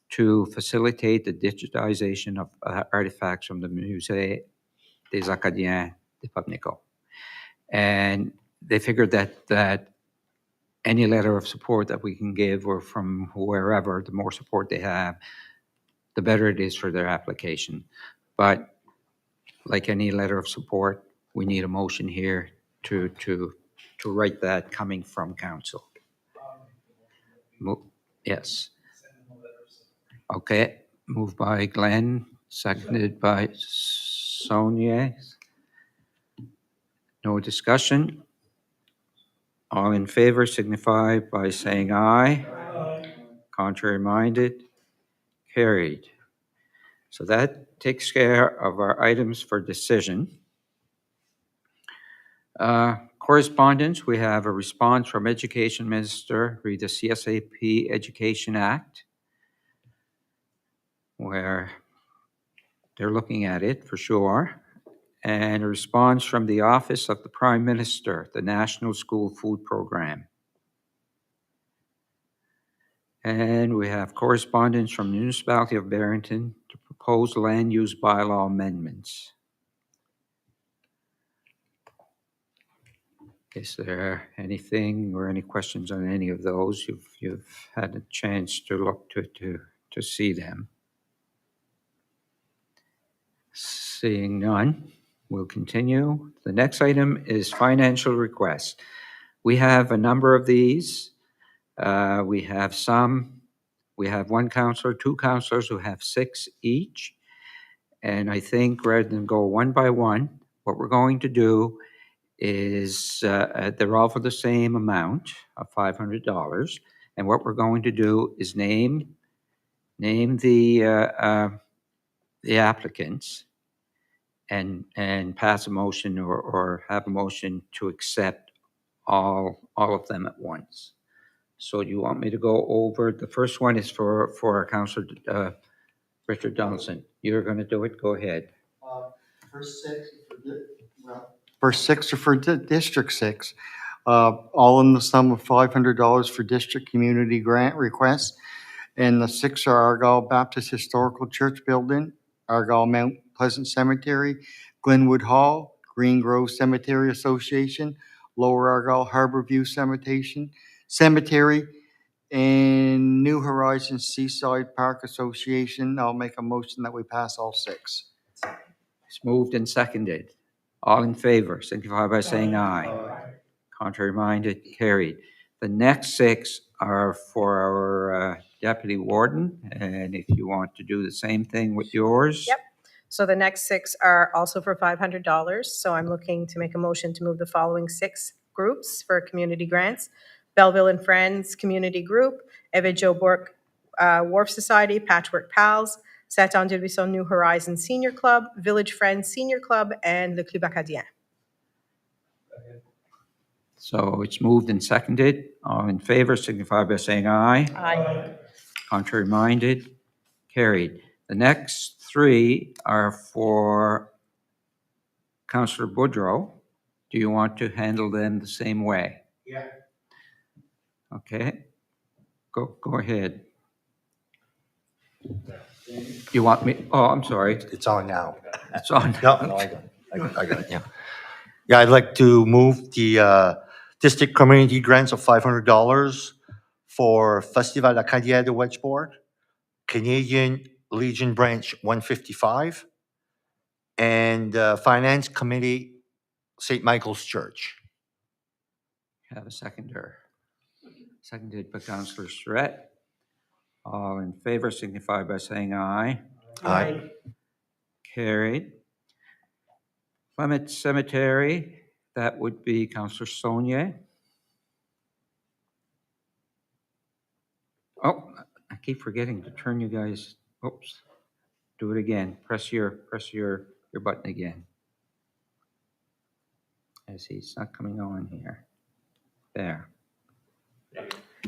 to facilitate the digitization of artifacts from the Musée des Acadiens de Pamlico. And they figured that any letter of support that we can give, or from wherever, the more support they have, the better it is for their application. But like any letter of support, we need a motion here to write that coming from council. Yes. Okay, moved by Glenn, seconded by Sonia. No discussion. All in favor signify by saying aye. Contrary minded, carried. So that takes care of our items for decision. Correspondence, we have a response from Education Minister re the CSAP Education Act, where they're looking at it for sure, and a response from the Office of the Prime Minister, the National School Food Program. And we have correspondence from the Municipality of Barrington to propose land use bylaw amendments. Is there anything or any questions on any of those? You've had a chance to look to see them. Seeing none, we'll continue. The next item is financial requests. We have a number of these. We have one counselor, two counselors who have 6 each. And I think rather than go one by one, what we're going to do is they're all for the same amount of $500. And what we're going to do is name the applicants and pass a motion or have a motion to accept all of them at once. So do you want me to go over? The first one is for Councillor Richard Donaldson. You're going to do it? Go ahead. First 6 are for District 6, all in the sum of $500 for district community grant requests. And the 6 are Argyle Baptist Historical Church Building, Argyle Mount Pleasant Cemetery, Glenwood Hall, Green Grove Cemetery Association, Lower Argyle Harborview Cemetery, and New Horizons Seaside Park Association. I'll make a motion that we pass all 6. It's moved and seconded. All in favor, signify by saying aye. Contrary minded, carried. The next 6 are for our deputy warden, and if you want to do the same thing with yours. Yep. So the next 6 are also for $500. So I'm looking to make a motion to move the following 6 groups for community grants. Belleville and Friends Community Group, Eve Joe Bork Wharf Society, Patchwork Pals, Saint-Anne-de-Buisson New Horizons Senior Club, Village Friends Senior Club, and Le Club Acadien. So it's moved and seconded. All in favor, signify by saying aye. Aye. Contrary minded, carried. The next 3 are for Councillor Boudreau. Do you want to handle them the same way? Yeah. Okay. Go ahead. You want me? Oh, I'm sorry. It's on now. It's on. No, I got it, yeah. Yeah, I'd like to move the district community grants of $500 for Festival Acadien de Wedgeport, Canadian Legion Branch 155, and Finance Committee, St. Michael's Church. Have a seconder. Seconded by Councillor Surratt. All in favor signify by saying aye. Aye. Carried. Clement Cemetery, that would be Councillor Saulnier. Oh, I keep forgetting to turn you guys, oops. Do it again. Press your button again. I see it's not coming on here. There.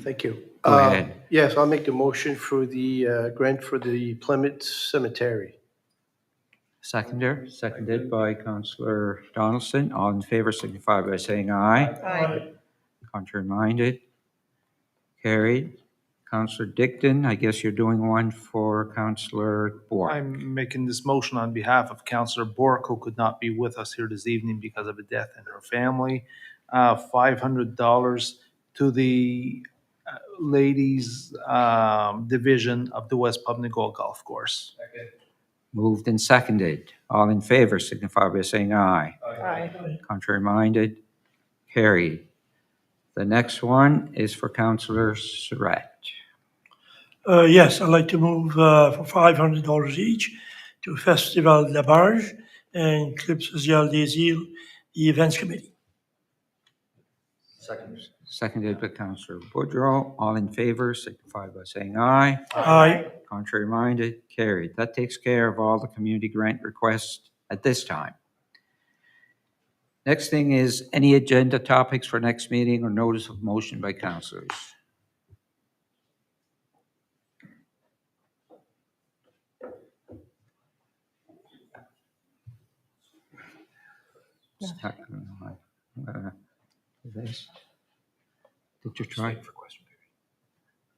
Thank you. Go ahead. Yes, I'll make the motion for the grant for the Plymouth Cemetery. Seconded by Councillor Donaldson. All in favor signify by saying aye. Aye. Contrary minded. Carried. Councillor Dickton, I guess you're doing one for Councillor Bork. I'm making this motion on behalf of Councillor Bork, who could not be with us here this evening because of a death in her family. $500 to the ladies division of the West Pubnico Golf Course. Moved and seconded. All in favor signify by saying aye. Aye. Contrary minded. Carried. The next one is for Councillor Surratt. Yes, I'd like to move for $500 each to Festival de la Barge and Club Social des Îles, the Events Committee. Seconded by Councillor Boudreau. All in favor signify by saying aye. Aye. Contrary minded. Carried. That takes care of all the community grant requests at this time. Next thing is any agenda topics for next meeting or notice of motion by councilors. This. Did you try?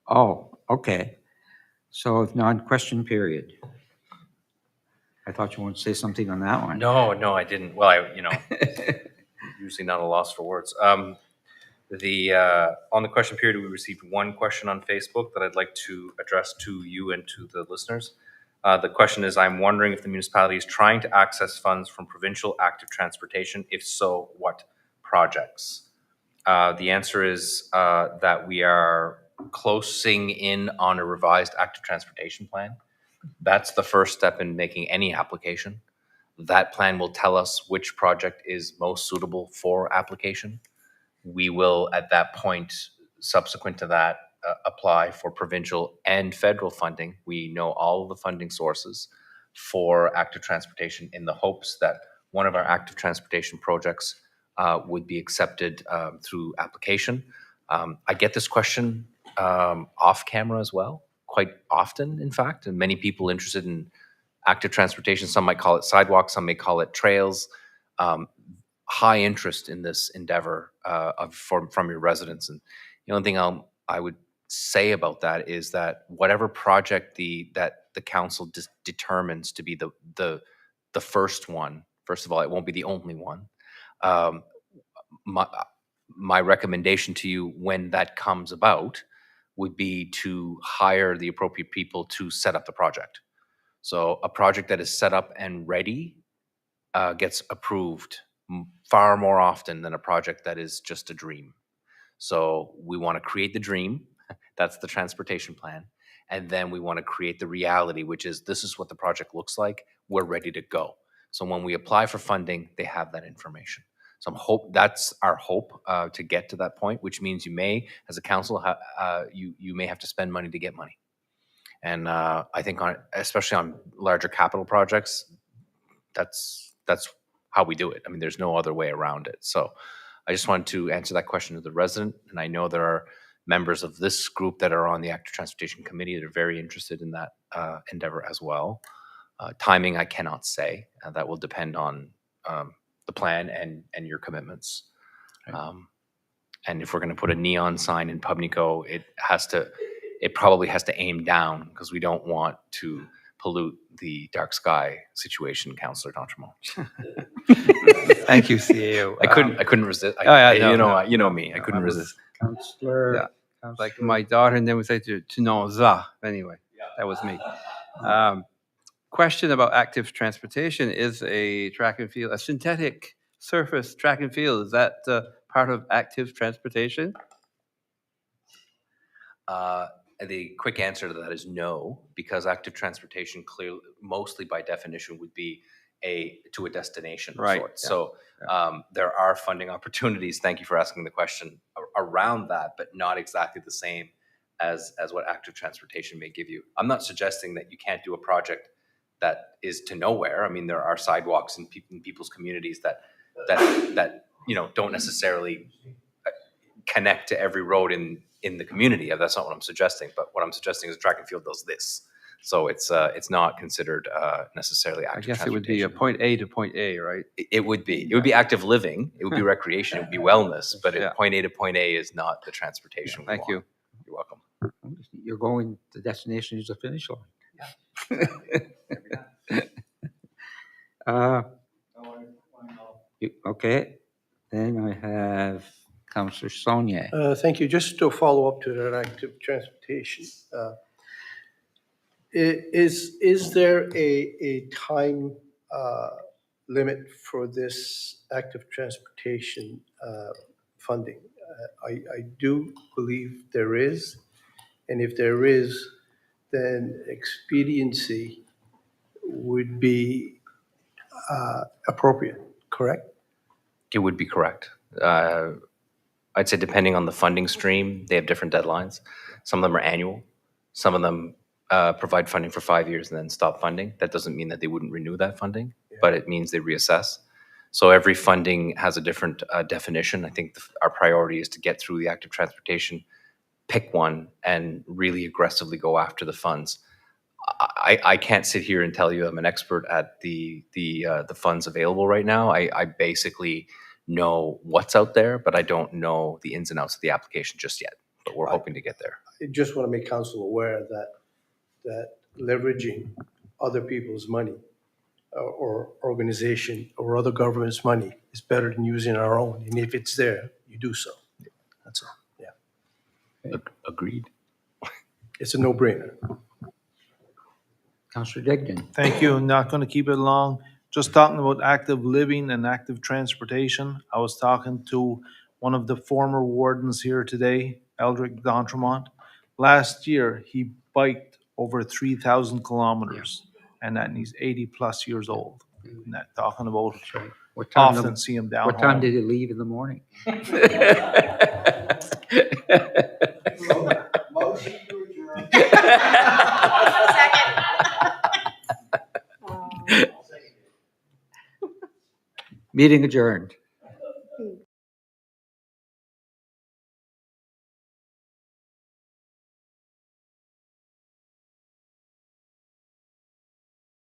Oh, okay. So if non-question period. I thought you wanted to say something on that one. No, I didn't. Well, usually not a loss for words. On the question period, we received one question on Facebook that I'd like to address to you and to the listeners. The question is, I'm wondering if the municipality is trying to access funds from provincial active transportation. If so, what projects? The answer is that we are closing in on a revised active transportation plan. That's the first step in making any application. That plan will tell us which project is most suitable for application. We will, at that point, subsequent to that, apply for provincial and federal funding. We know all of the funding sources for active transportation in the hopes that one of our active transportation projects would be accepted through application. I get this question off camera as well, quite often, in fact, and many people interested in active transportation. Some might call it sidewalks, some may call it trails. High interest in this endeavor from your residents. And the only thing I would say about that is that whatever project that the council determines to be the first one, first of all, it won't be the only one. My recommendation to you when that comes about would be to hire the appropriate people to set up the project. So a project that is set up and ready gets approved far more often than a project that is just a dream. So we want to create the dream, that's the transportation plan, and then we want to create the reality, which is this is what the project looks like, we're ready to go. So when we apply for funding, they have that information. So that's our hope to get to that point, which means you may, as a council, you may have to spend money to get money. And I think especially on larger capital projects, that's how we do it. I mean, there's no other way around it. So I just wanted to answer that question to the resident. And I know there are members of this group that are on the Active Transportation Committee that are very interested in that endeavor as well. Timing, I cannot say. That will depend on the plan and your commitments. Right. And if we're going to put a neon sign in Pubnico, it probably has to aim down because we don't want to pollute the dark sky situation, Councillor D'Entremont. Thank you, CAO. I couldn't resist. You know me. I couldn't resist. Councillor. Yeah. Like my daughter, and then we say to know za. Anyway, that was me. Question about active transportation is a track and field, a synthetic surface track and field. Is that part of active transportation? The quick answer to that is no, because active transportation clearly, mostly by definition, would be to a destination of sorts. Yeah. So there are funding opportunities, thank you for asking the question, around that, but not exactly the same as what active transportation may give you. I'm not suggesting that you can't do a project that is to nowhere. I mean, there are sidewalks in people's communities that don't necessarily connect to every road in the community. That's not what I'm suggesting. But what I'm suggesting is a track and field does this. So it's not considered necessarily active. I guess it would be a point A to point A, right? It would be. It would be active living. It would be recreation. It would be wellness. But point A to point A is not the transportation. Thank you. You're welcome. You're going. The destination is the finish line. Okay. Then I have Councillor Saulnier. Thank you. Just to follow up to that active transportation, is there a time limit for this active transportation funding? I do believe there is, and if there is, then expediency would be appropriate, correct? It would be correct. I'd say depending on the funding stream, they have different deadlines. Some of them are annual. Some of them provide funding for 5 years and then stop funding. That doesn't mean that they wouldn't renew that funding, but it means they reassess. So every funding has a different definition. I think our priority is to get through the active transportation, pick one, and really aggressively go after the funds. I can't sit here and tell you I'm an expert at the funds available right now. I basically know what's out there, but I don't know the ins and outs of the application just yet. But we're hoping to get there. I just want to make council aware that leveraging other people's money or organization or other government's money is better than using our own. And if it's there, you do so. That's all. Yeah. Agreed. It's a no-brainer. Councillor Digdon. Thank you. Not going to keep it long. Just talking about active living and active transportation. I was talking to one of the former wardens here today, Eldrick D'Entremont. Last year, he biked over 3,000 kilometers, and he's 80-plus years old. And that talking about What time, often see him down what time home. did he leave in the morning? Meeting adjourned.